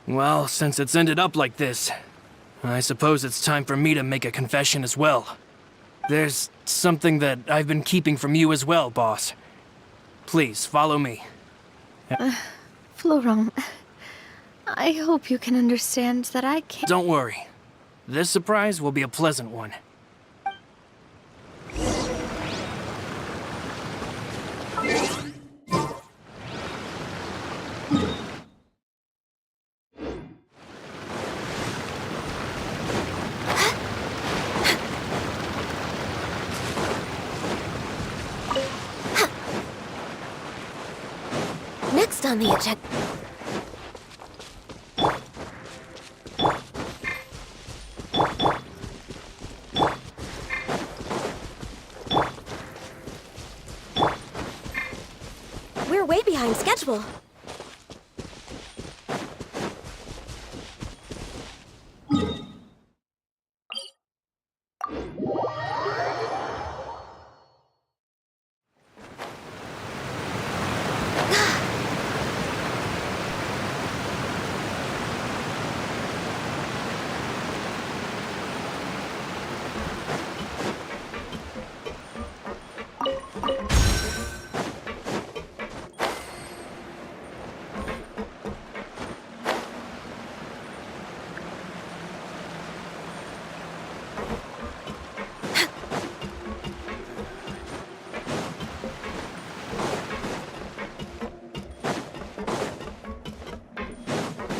Well, since it's ended up like this, I suppose it's time for me to make a confession as well. There's something that I've been keeping from you as well, boss. Please, follow me. Florent, I hope you can understand that I can't... Don't worry. This surprise will be a pleasant one. Next on the agenda. We're way behind schedule.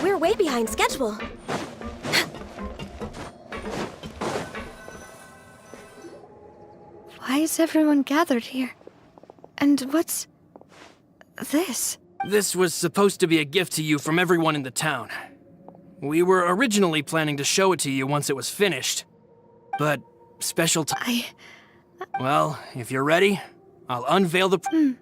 We're way behind schedule. Why is everyone gathered here? And what's... this? This was supposed to be a gift to you from everyone in the town. We were originally planning to show it to you once it was finished. But special time... Well, if you're ready, I'll unveil the...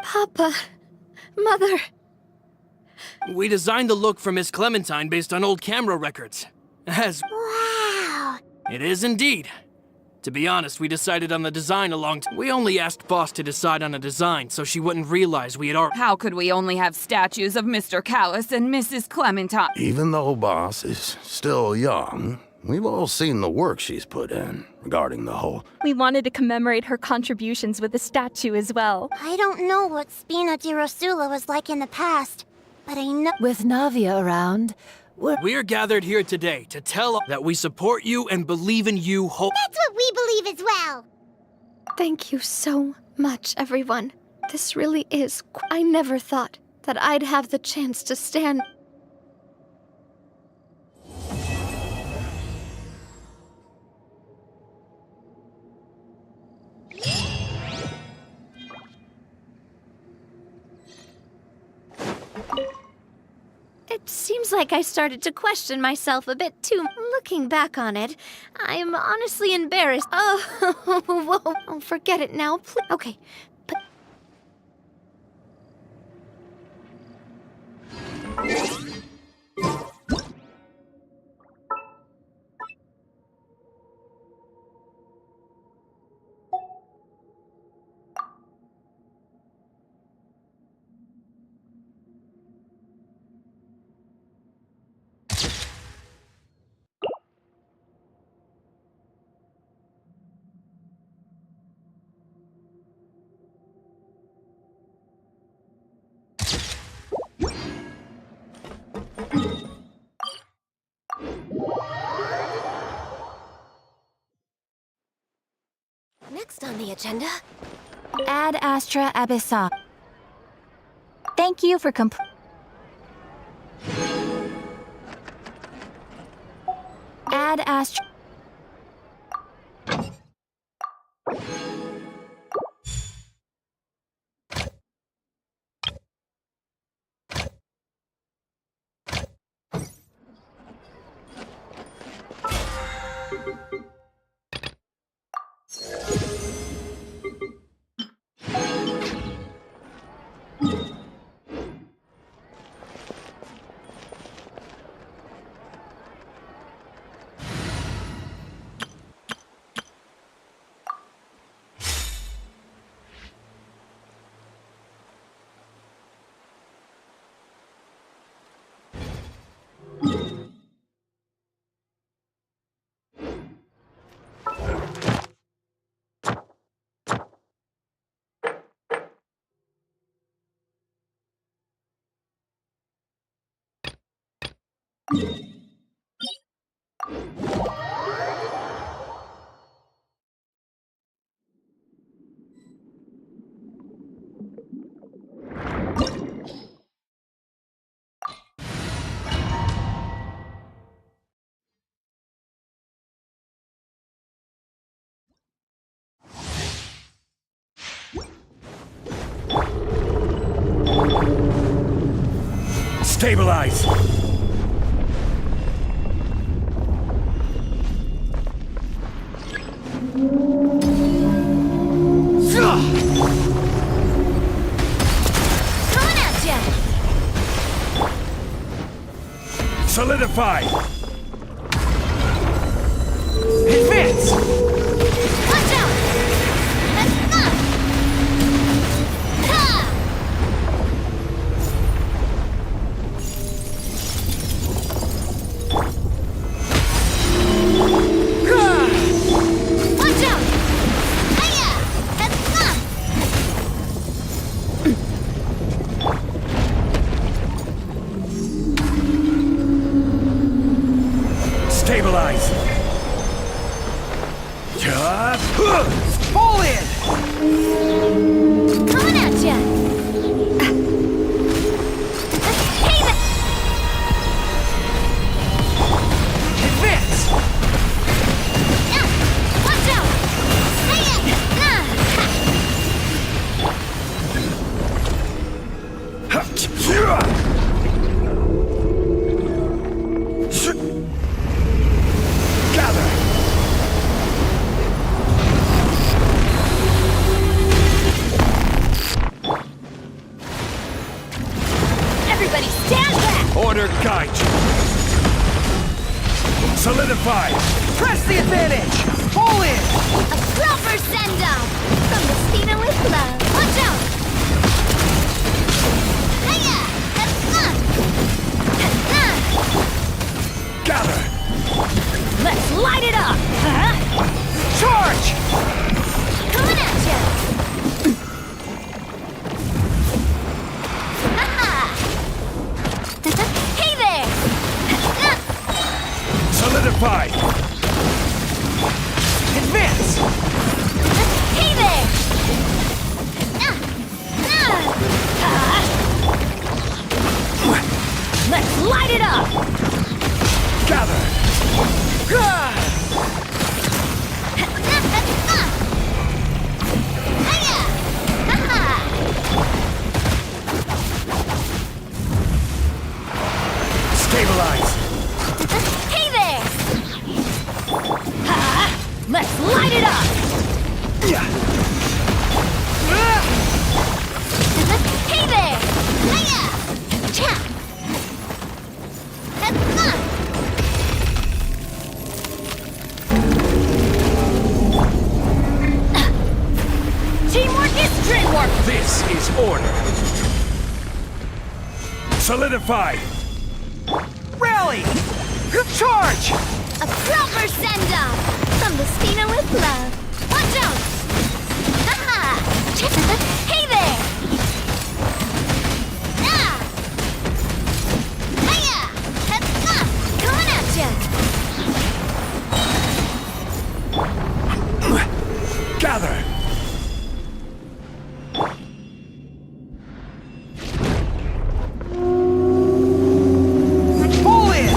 Papa... Mother... We designed the look for Miss Clementine based on old camera records. Wow! It is indeed. To be honest, we decided on the design we only asked Boss to decide on a design so she wouldn't realize we had already... How could we only have statues of Mr. Callis and Mrs. Clementine? Even though Boss is still young, we've all seen the work she's put in regarding the whole... We wanted to commemorate her contributions with a statue as well. I don't know what Spina di Rosula was like in the past, but I know... With Navia around, We're gathered here today to tell that we support you and believe in you whole... That's what we believe as well! Thank you so much, everyone. This really is... I never thought that I'd have the chance to stand... It seems Seems like I started to question myself a bit too. Looking back on it, I'm honestly embarrassed. Oh, whoa. Oh, forget it now, please. Okay. Next on the agenda, Ad Astra Abyssa. Thank you for Ad Astra. Stabilize! Coming at ya! Solidify! Advance! Watch out! Let's go! Ha! Watch out! Hiya! Let's go! Stabilize! Fall in! Coming at ya! Hey there! Advance! Watch out! Hiya! Gather! Everybody stand back! Order guide you! Solidify! Press the advantage! Fall in! A proper send-off from the Spina with love. Watch out! Hiya! Gather! Let's light it up! Charge! Coming at ya! Hey there! Solidify! Advance! Hey there! Let's light it up! Gather! order. Solidify! Rally! Charge! A proper send-off from the Spina with love. Watch out! Haha! Hey there! Ah! Hiya! Coming at ya! Gather! Pull in!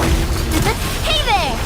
Hey there!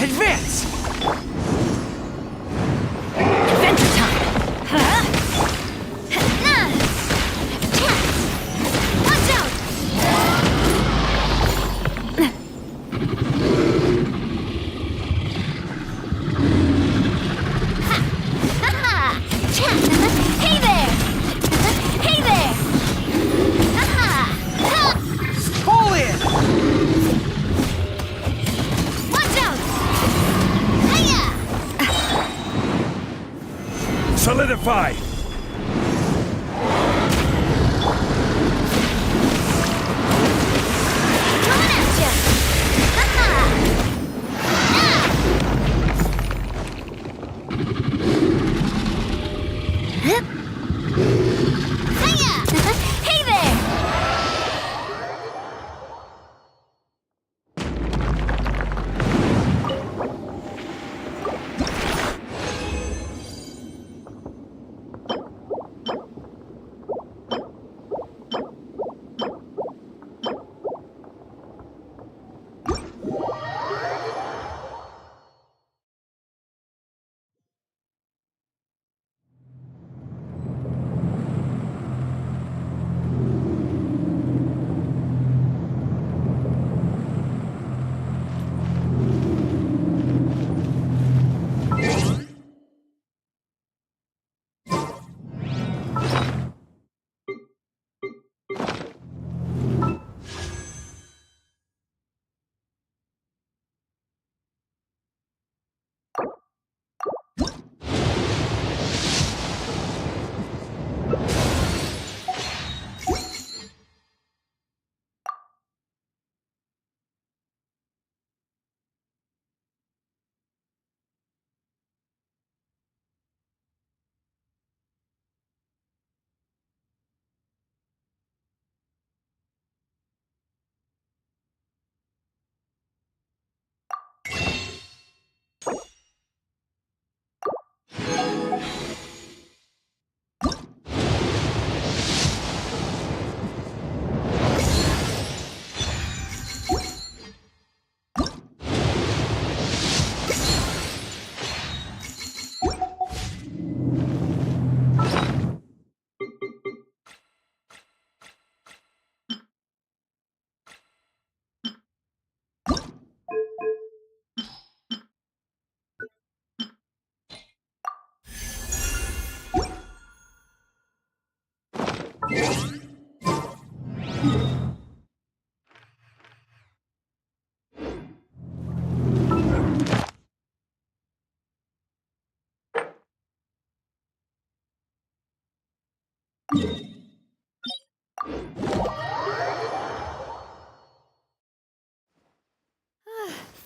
Advance! Adventure time! Huh? Watch out! Hey there! Hey there! Pull in! Watch out! Solidify! Coming at ya! Hey there!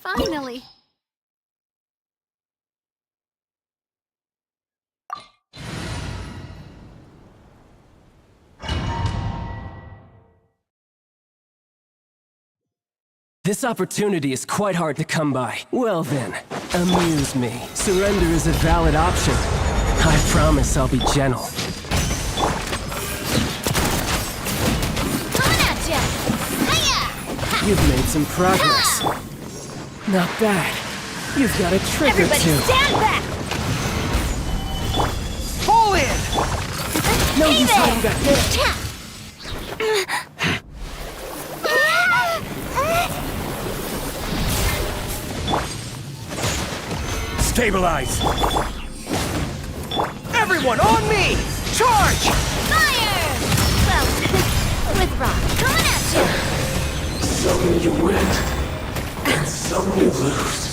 Finally. This opportunity is quite hard to come by. Well then, amuse me. Surrender is a valid option. I promise I'll be gentle. Coming at ya! Hiya! You've made some progress. Not bad. You've got a trick or two. Stand back! Fall in! No use hiding back there. Stabilize! Everyone on me! Charge! Fire! Well, with rock. Coming at you! Some you win, and some you lose.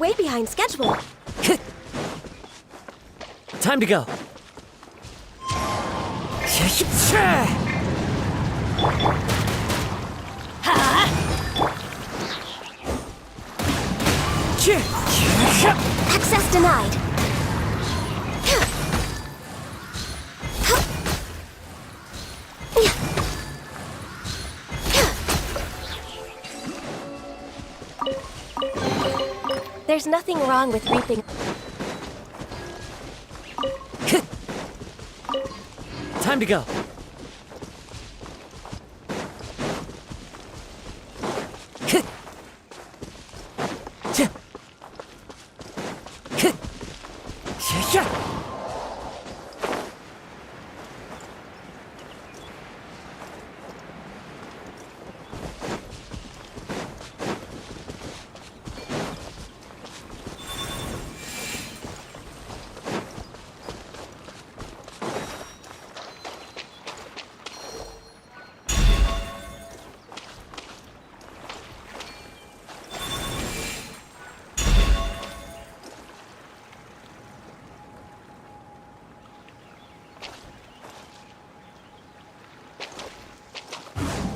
way behind schedule. Time to go. Access denied. There's nothing wrong with reaping. Time to go.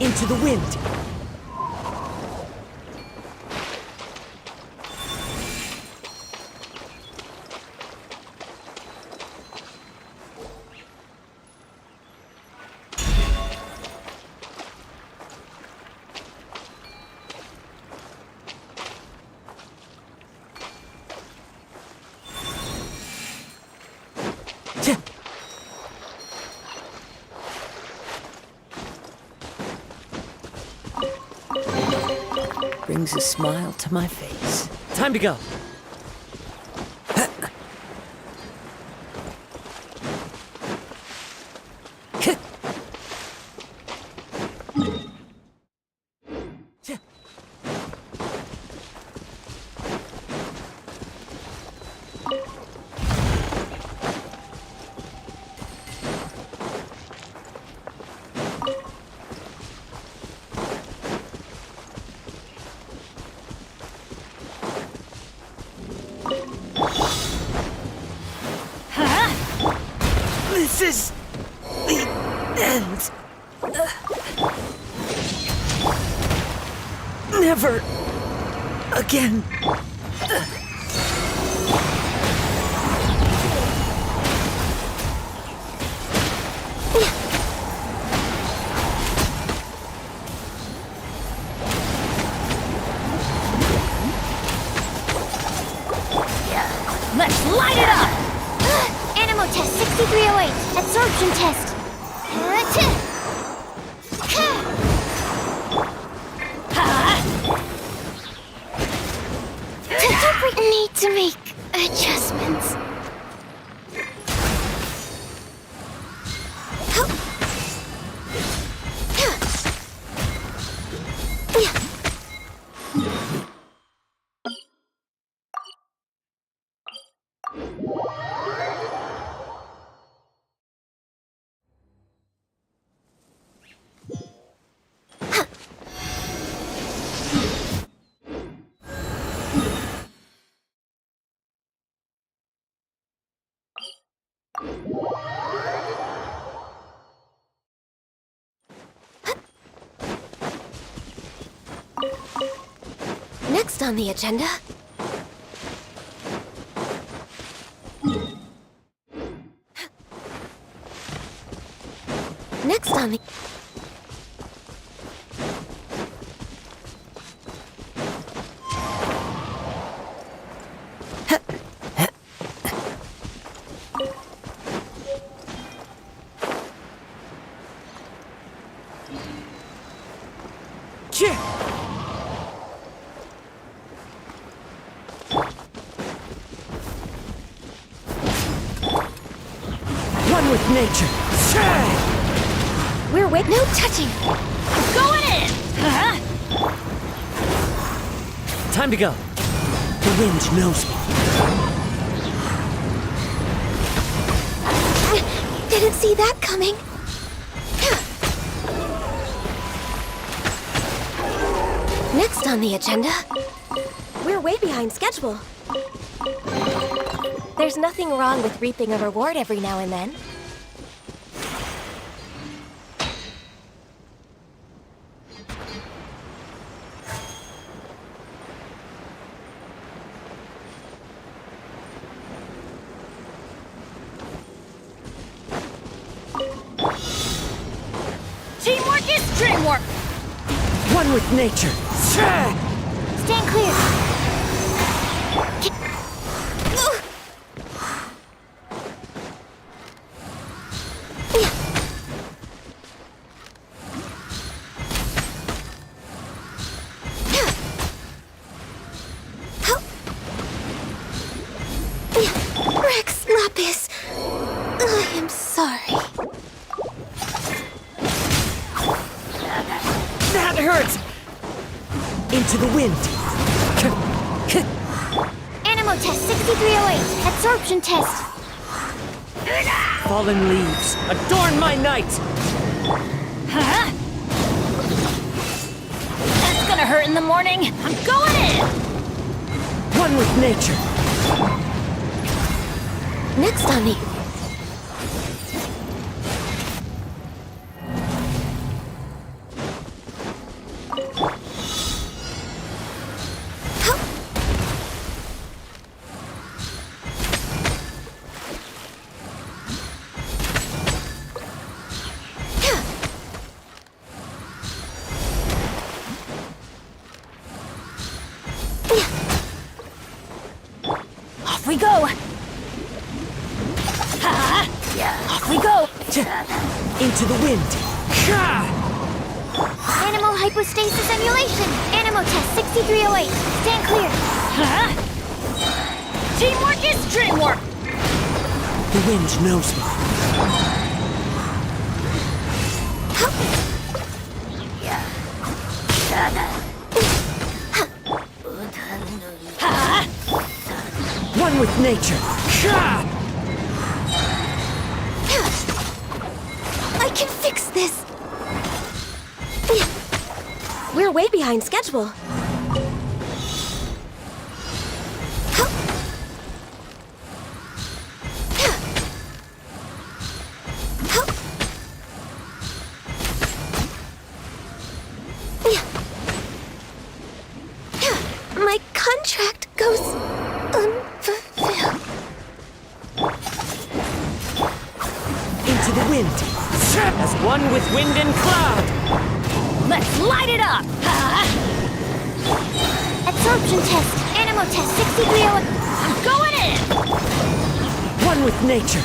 Into the wind. Brings a smile to my face. Time to go. This is the end. Never again. Let's light it up! Animal test 6308. Absorption test. We need to make adjustments. Next on the agenda. Next on the... One with nature. We're wait. No touching. Going in. Time to go. The wind knows me. Didn't see that coming. Next on the agenda. We're way behind schedule. There's nothing wrong with reaping a reward every now and then. Teamwork is dreamwork! One with nature. Stand clear. Rex Lapis, I am sorry. That hurts! Into the wind. Animal test 6308. Absorption test. Fallen leaves, adorn my night! Huh? That's gonna hurt in the morning. I'm going in! One with nature. Next on me. Off we go! Off we go! Into the wind. Animal hypostasis emulation. Animal test 6308. Stand clear. Huh? Teamwork is dreamwork! The wind knows me. One with nature. I can fix this. We're way behind schedule. My contract goes unfulfilled. Into the wind. As one with wind and cloud. Let's light it up! Absorption test. Animal test 6308. I'm going in! One with nature.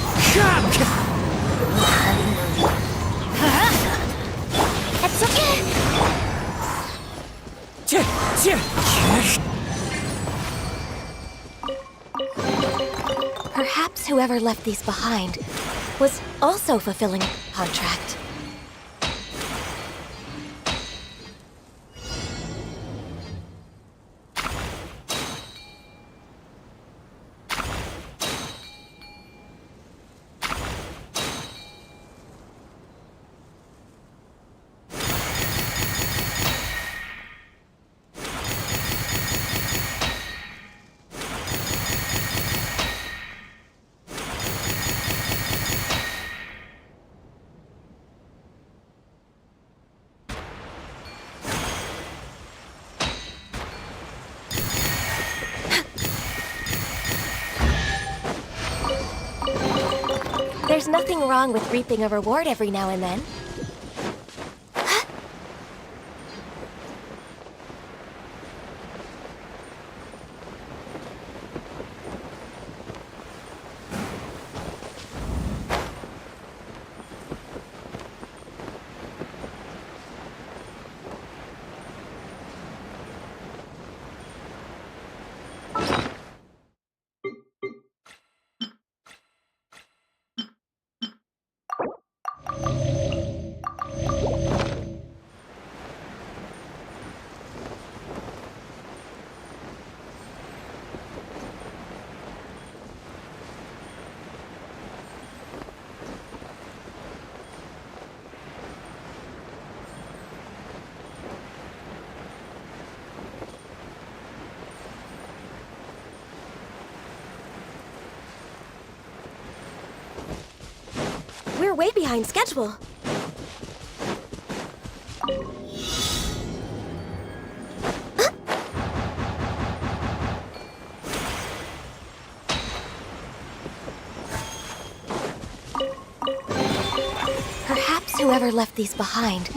Perhaps whoever left these behind was also fulfilling a contract. There's nothing wrong with reaping a reward every now and then. way behind schedule. Perhaps whoever left these behind.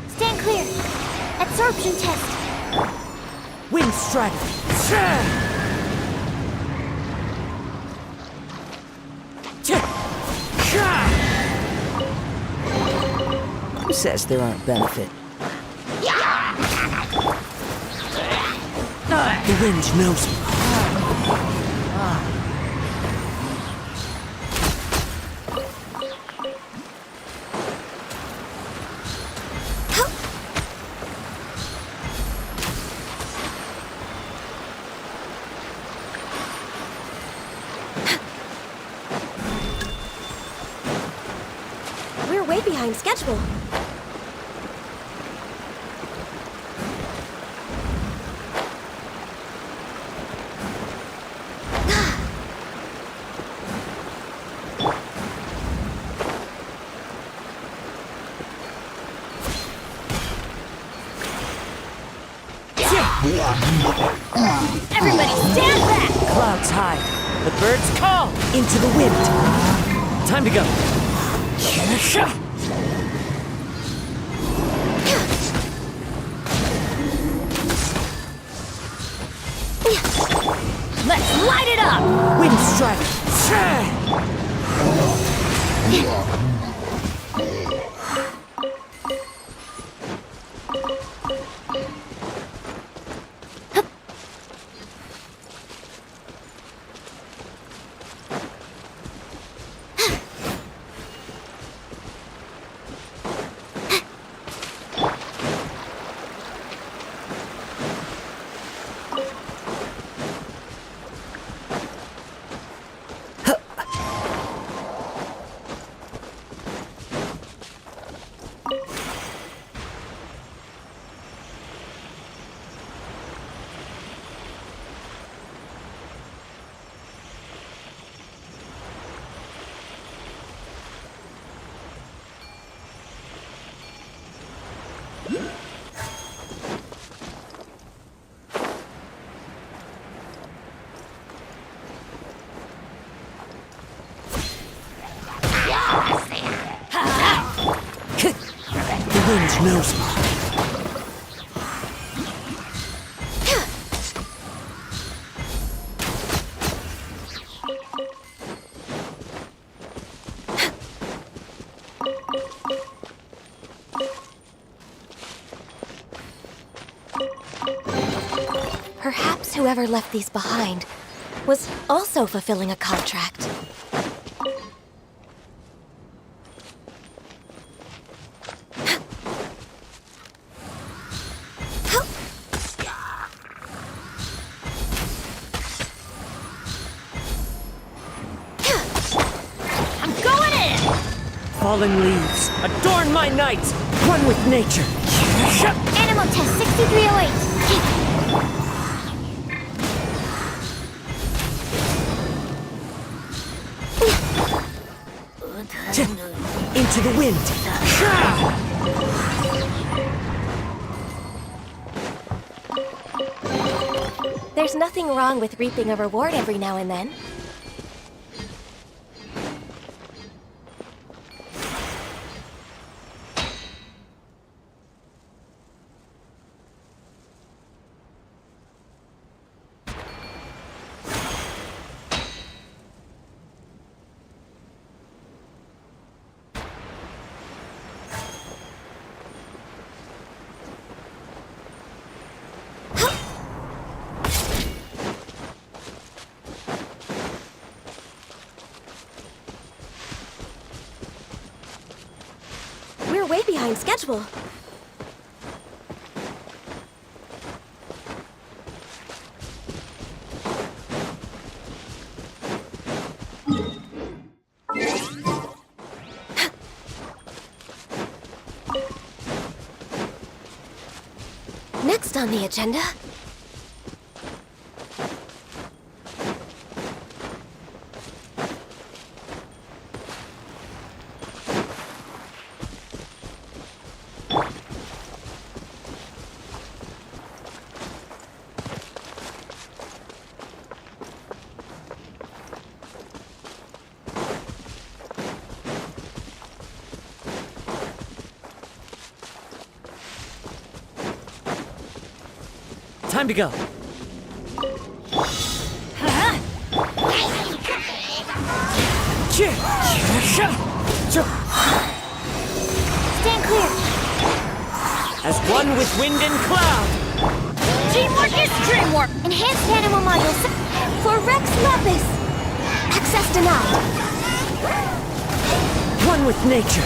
Stand clear. Absorption test. Wind strike. Who says there aren't benefit? The wind knows me. We're way behind schedule. Everybody stand back! Clouds hide. The birds call into the wind. Time to go. Let's light it up! Wind strike. The wind knows me. Perhaps whoever left these behind was also fulfilling a contract. Fallen leaves, adorn my night, one with nature. Animal test 6308. Into the wind. There's nothing wrong with reaping a reward every now and then. behind schedule. Next on the agenda... Time to go. Stand clear. As one with wind and cloud. Teamwork is dreamwork. Enhanced animal modules for Rex Lapis. Access denied. One with nature.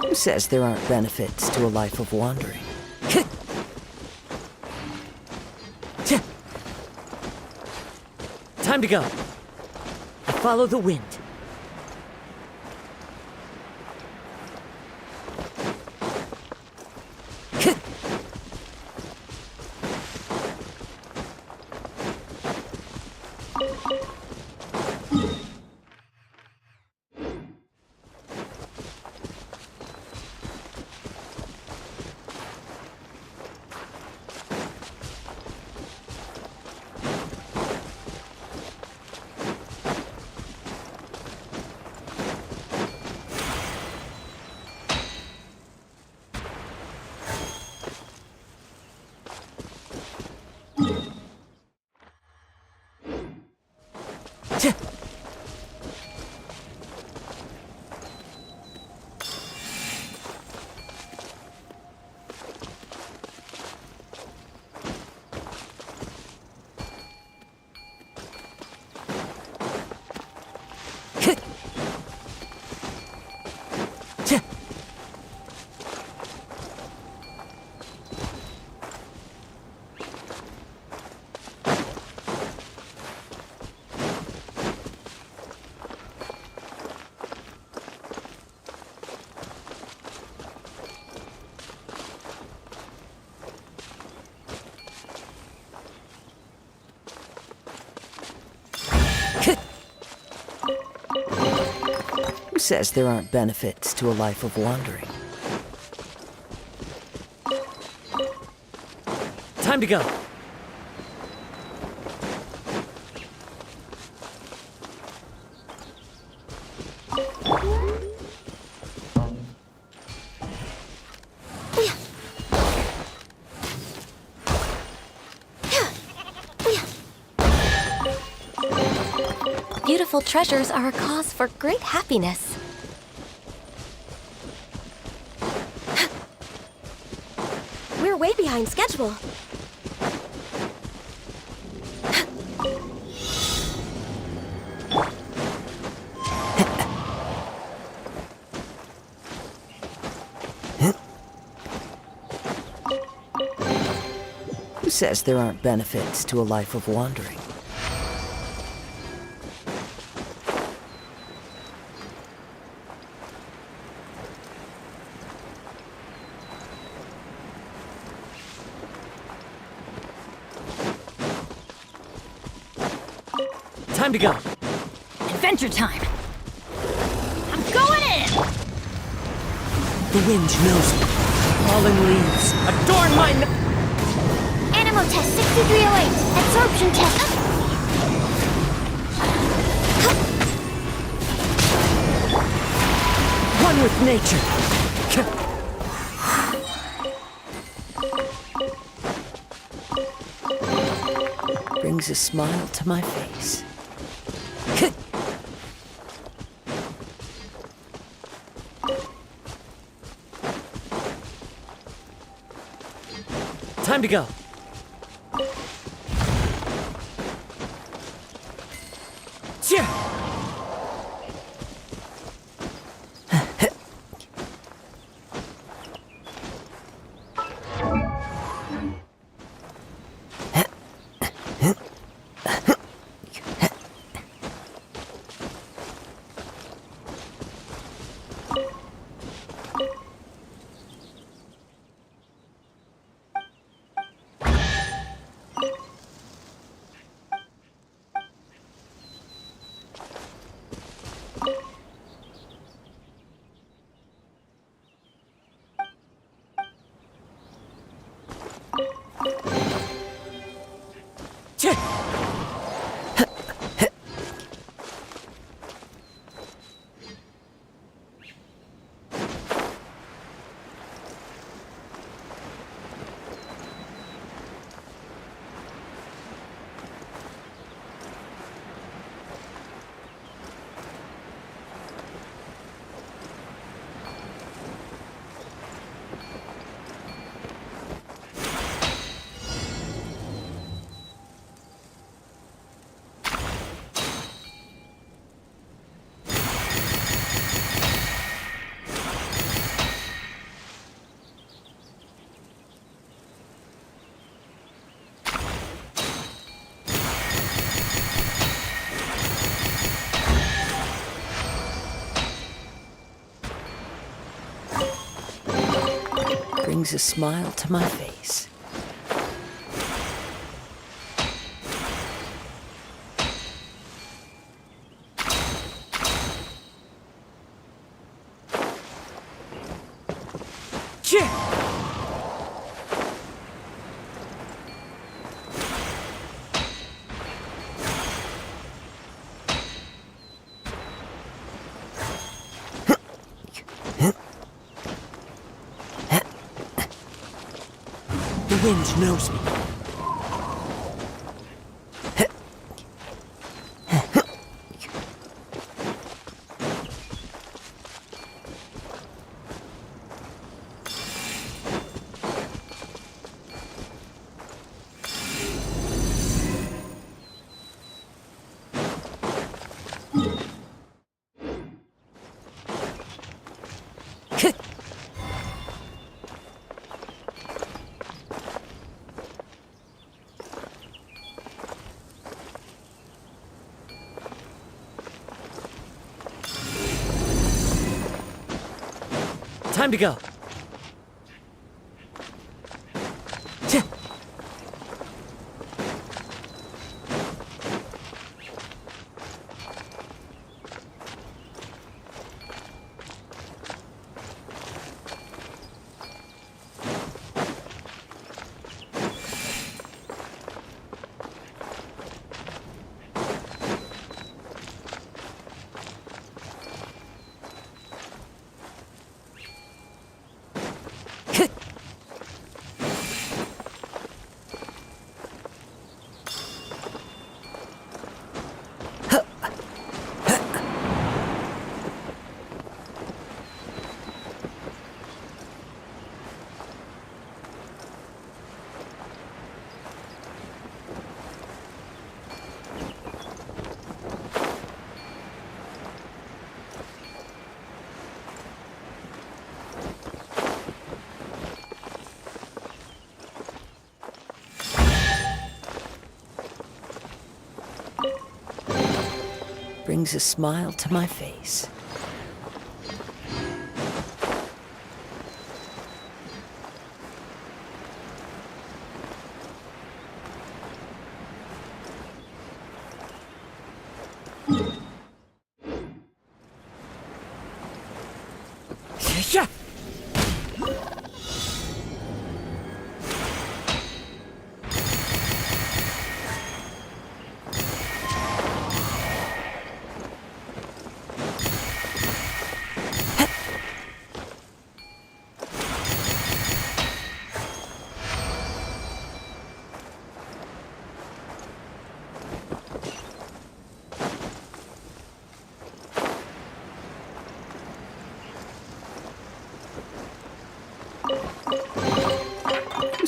Who says there aren't benefits to a life of wandering? Time to go. Follow the wind. Who says there aren't benefits to a life of wandering? Time to go. Beautiful treasures are a cause for great happiness. We're way behind schedule. Who says there aren't benefits to a life of wandering? Time to go. Adventure time. I'm going in. The wind knows me. Fallen leaves adorn my... Animo test 6308. Absorption test. One with nature. Brings a smile to my face. Time to go. Brings a smile to my face. The wind knows me. Time to go. Brings a smile to my face.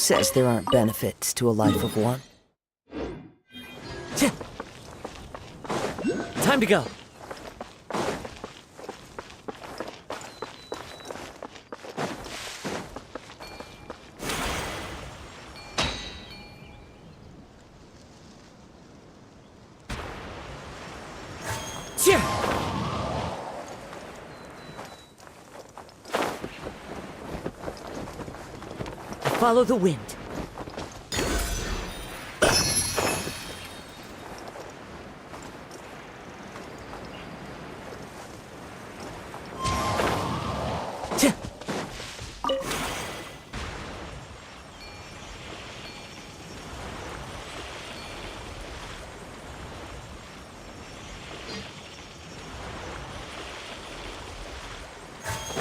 says there aren't benefits to a life of one? Time to go. Follow the wind.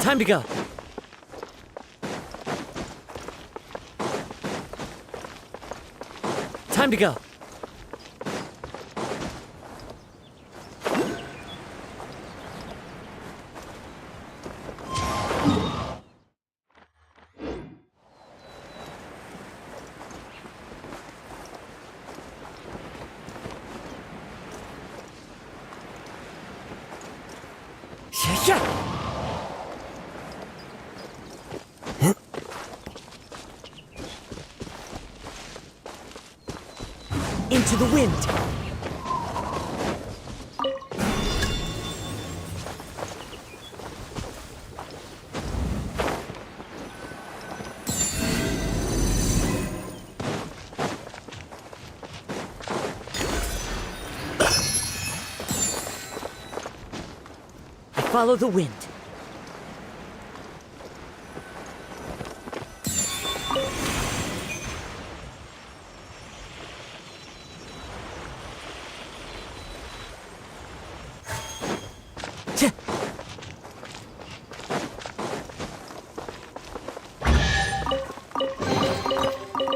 Time to go. Time to go. Into the wind. Follow the wind.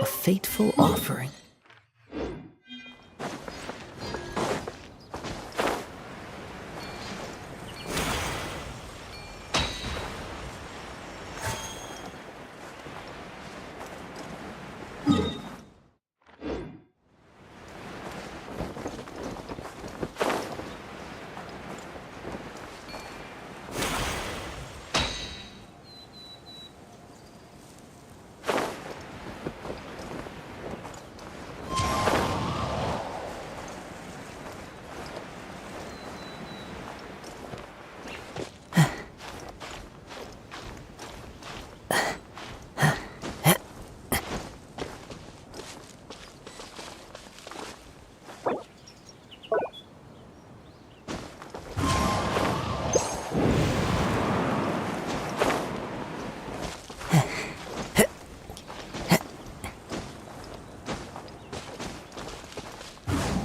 A fateful offering.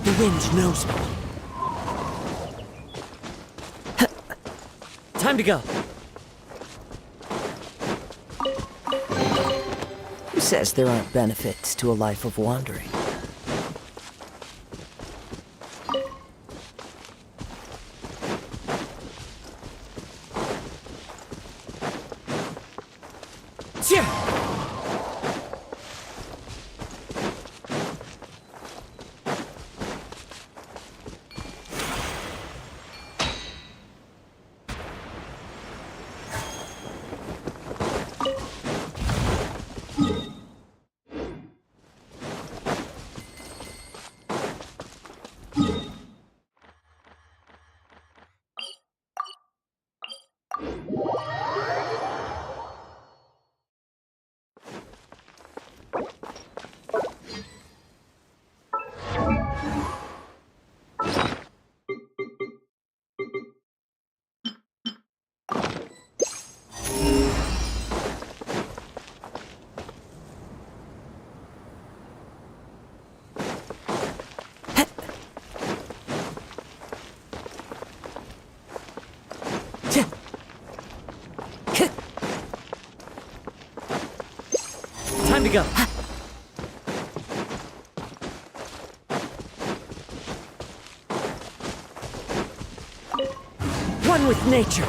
The wind knows me. Time to go. Who says there aren't benefits to a life of wandering? Time to go. One with nature.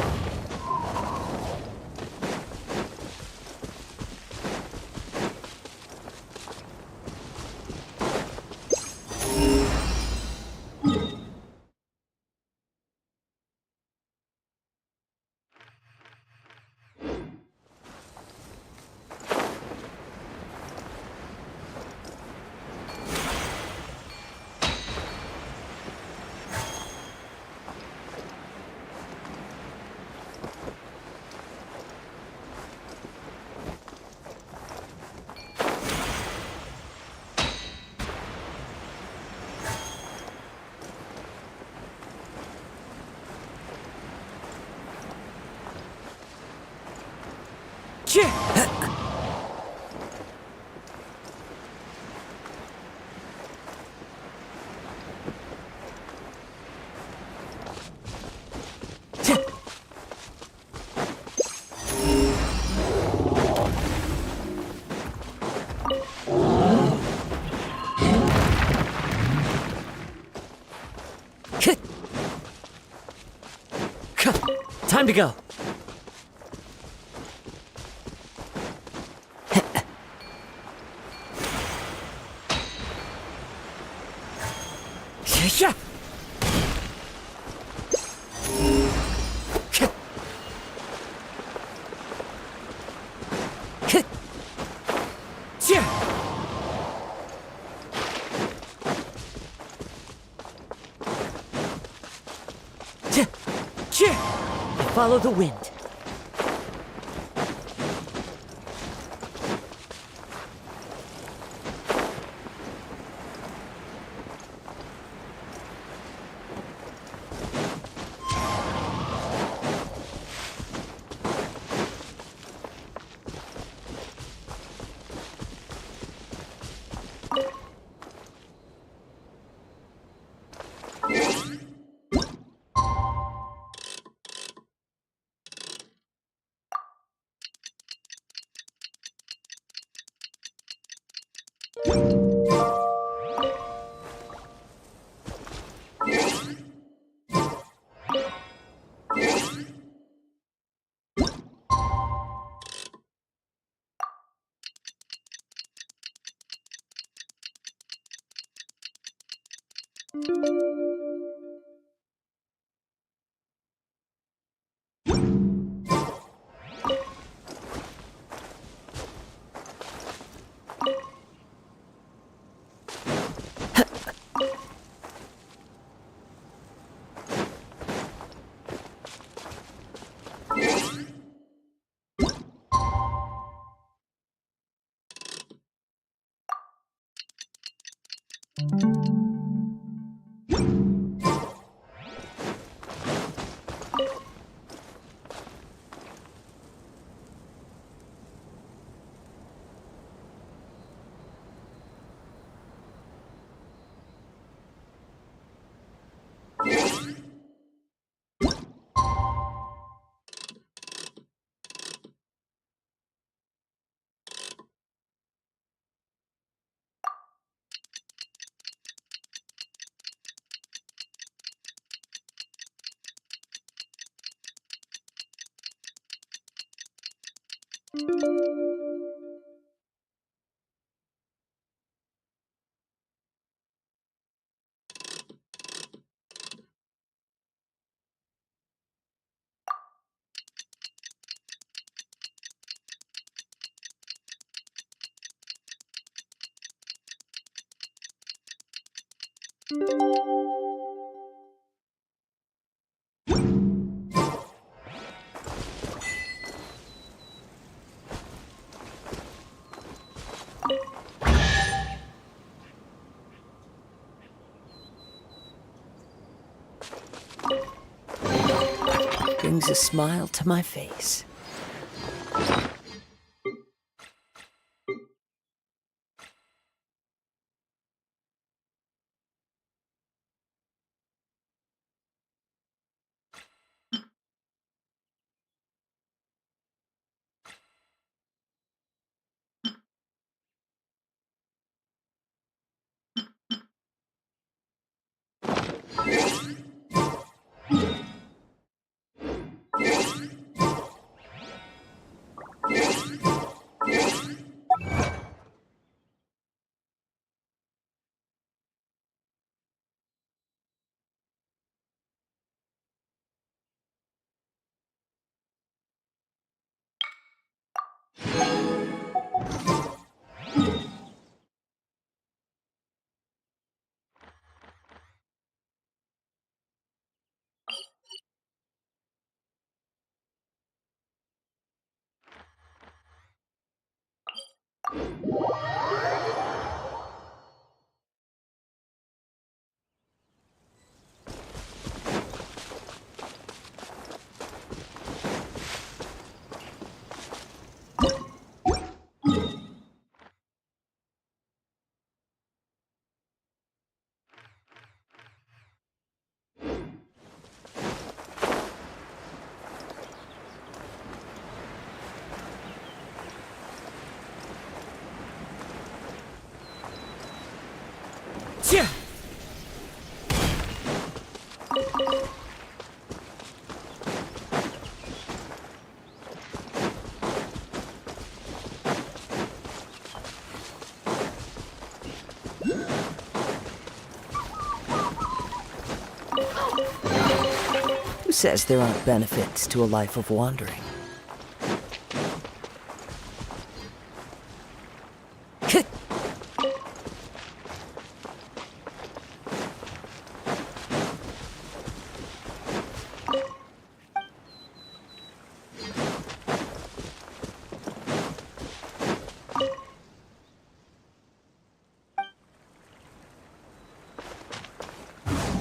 Time to go. Yeah. Follow the wind. Brings a smile to my face. Who says there aren't benefits to a life of wandering?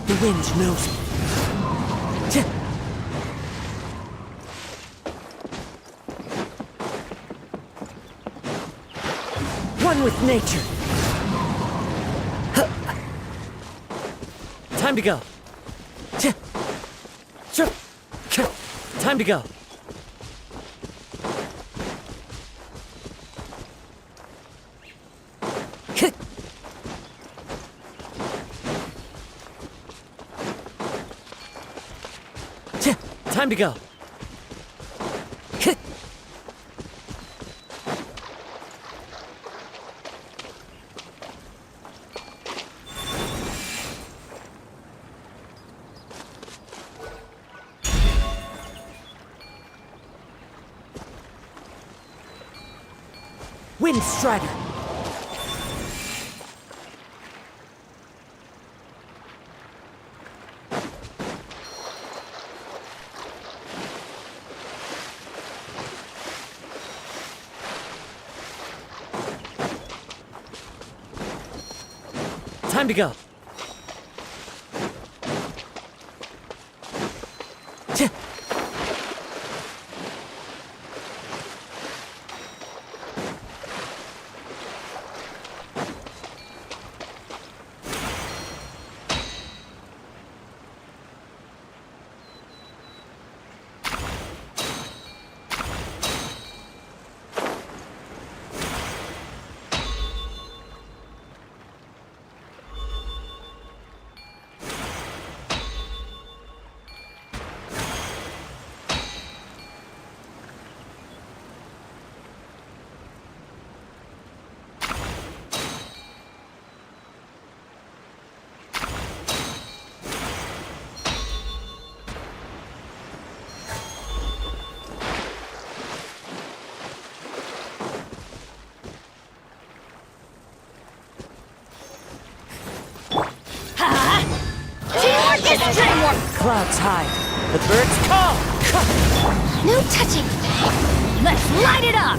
The wind knows me. One with nature. Time to go. Time to go. Time to go. Wind Strider. Time to go. Clouds high. The birds call. No touching. Let's light it up.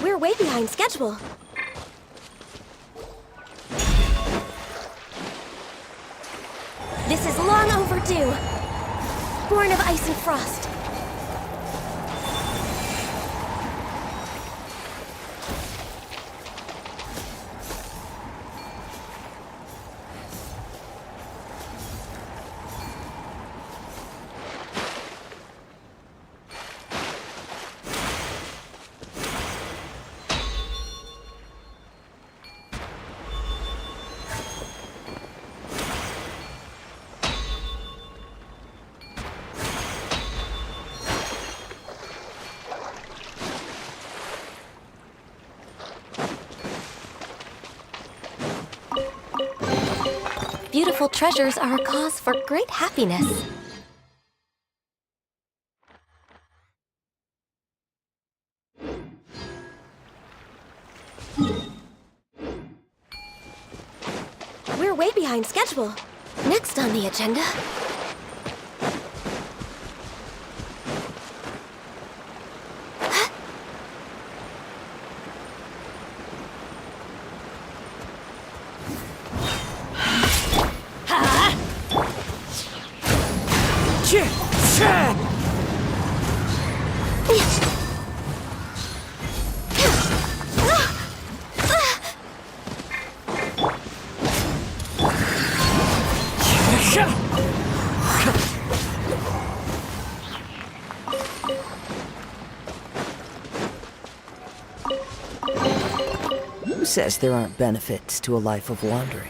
We're way behind schedule. This is long overdue. Born of ice and frost. beautiful treasures are a cause for great happiness. We're way behind schedule. Next on the agenda... Who says there aren't benefits to a life of wandering?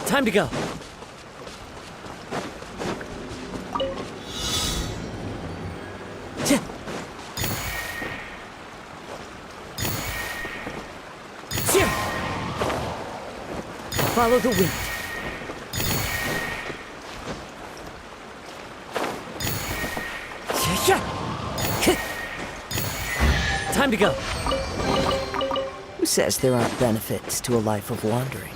Time to go. Follow the wind. Time to go. Who says there aren't benefits to a life of wandering?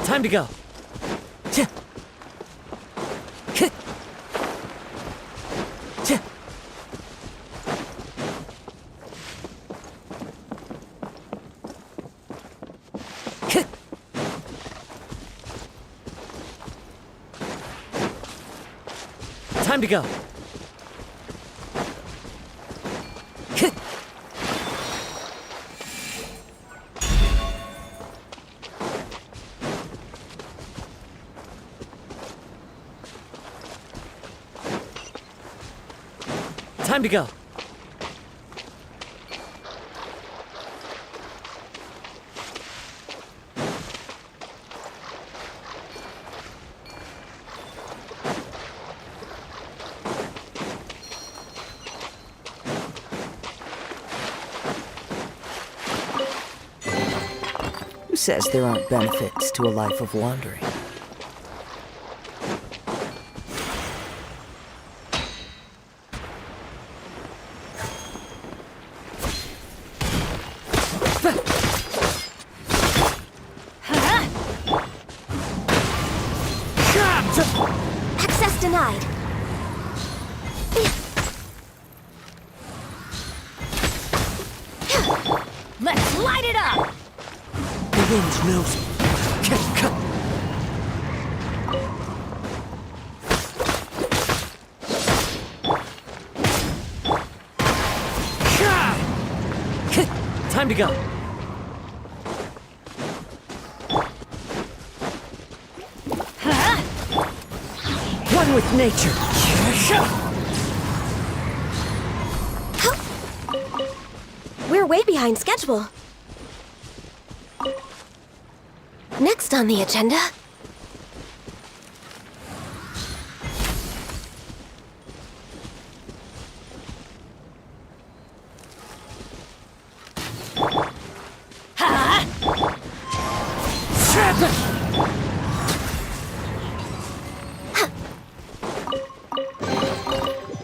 Time to go. Time to go. Time to go. Who says there aren't benefits to a life of wandering? Access denied. Let's light it up! The wind knows me. Time to go. One with nature. We're way behind schedule. Next on the agenda...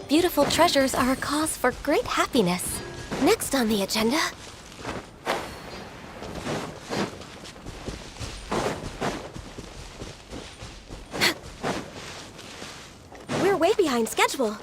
Beautiful treasures are a cause for great happiness. Next on the agenda... We're way behind schedule.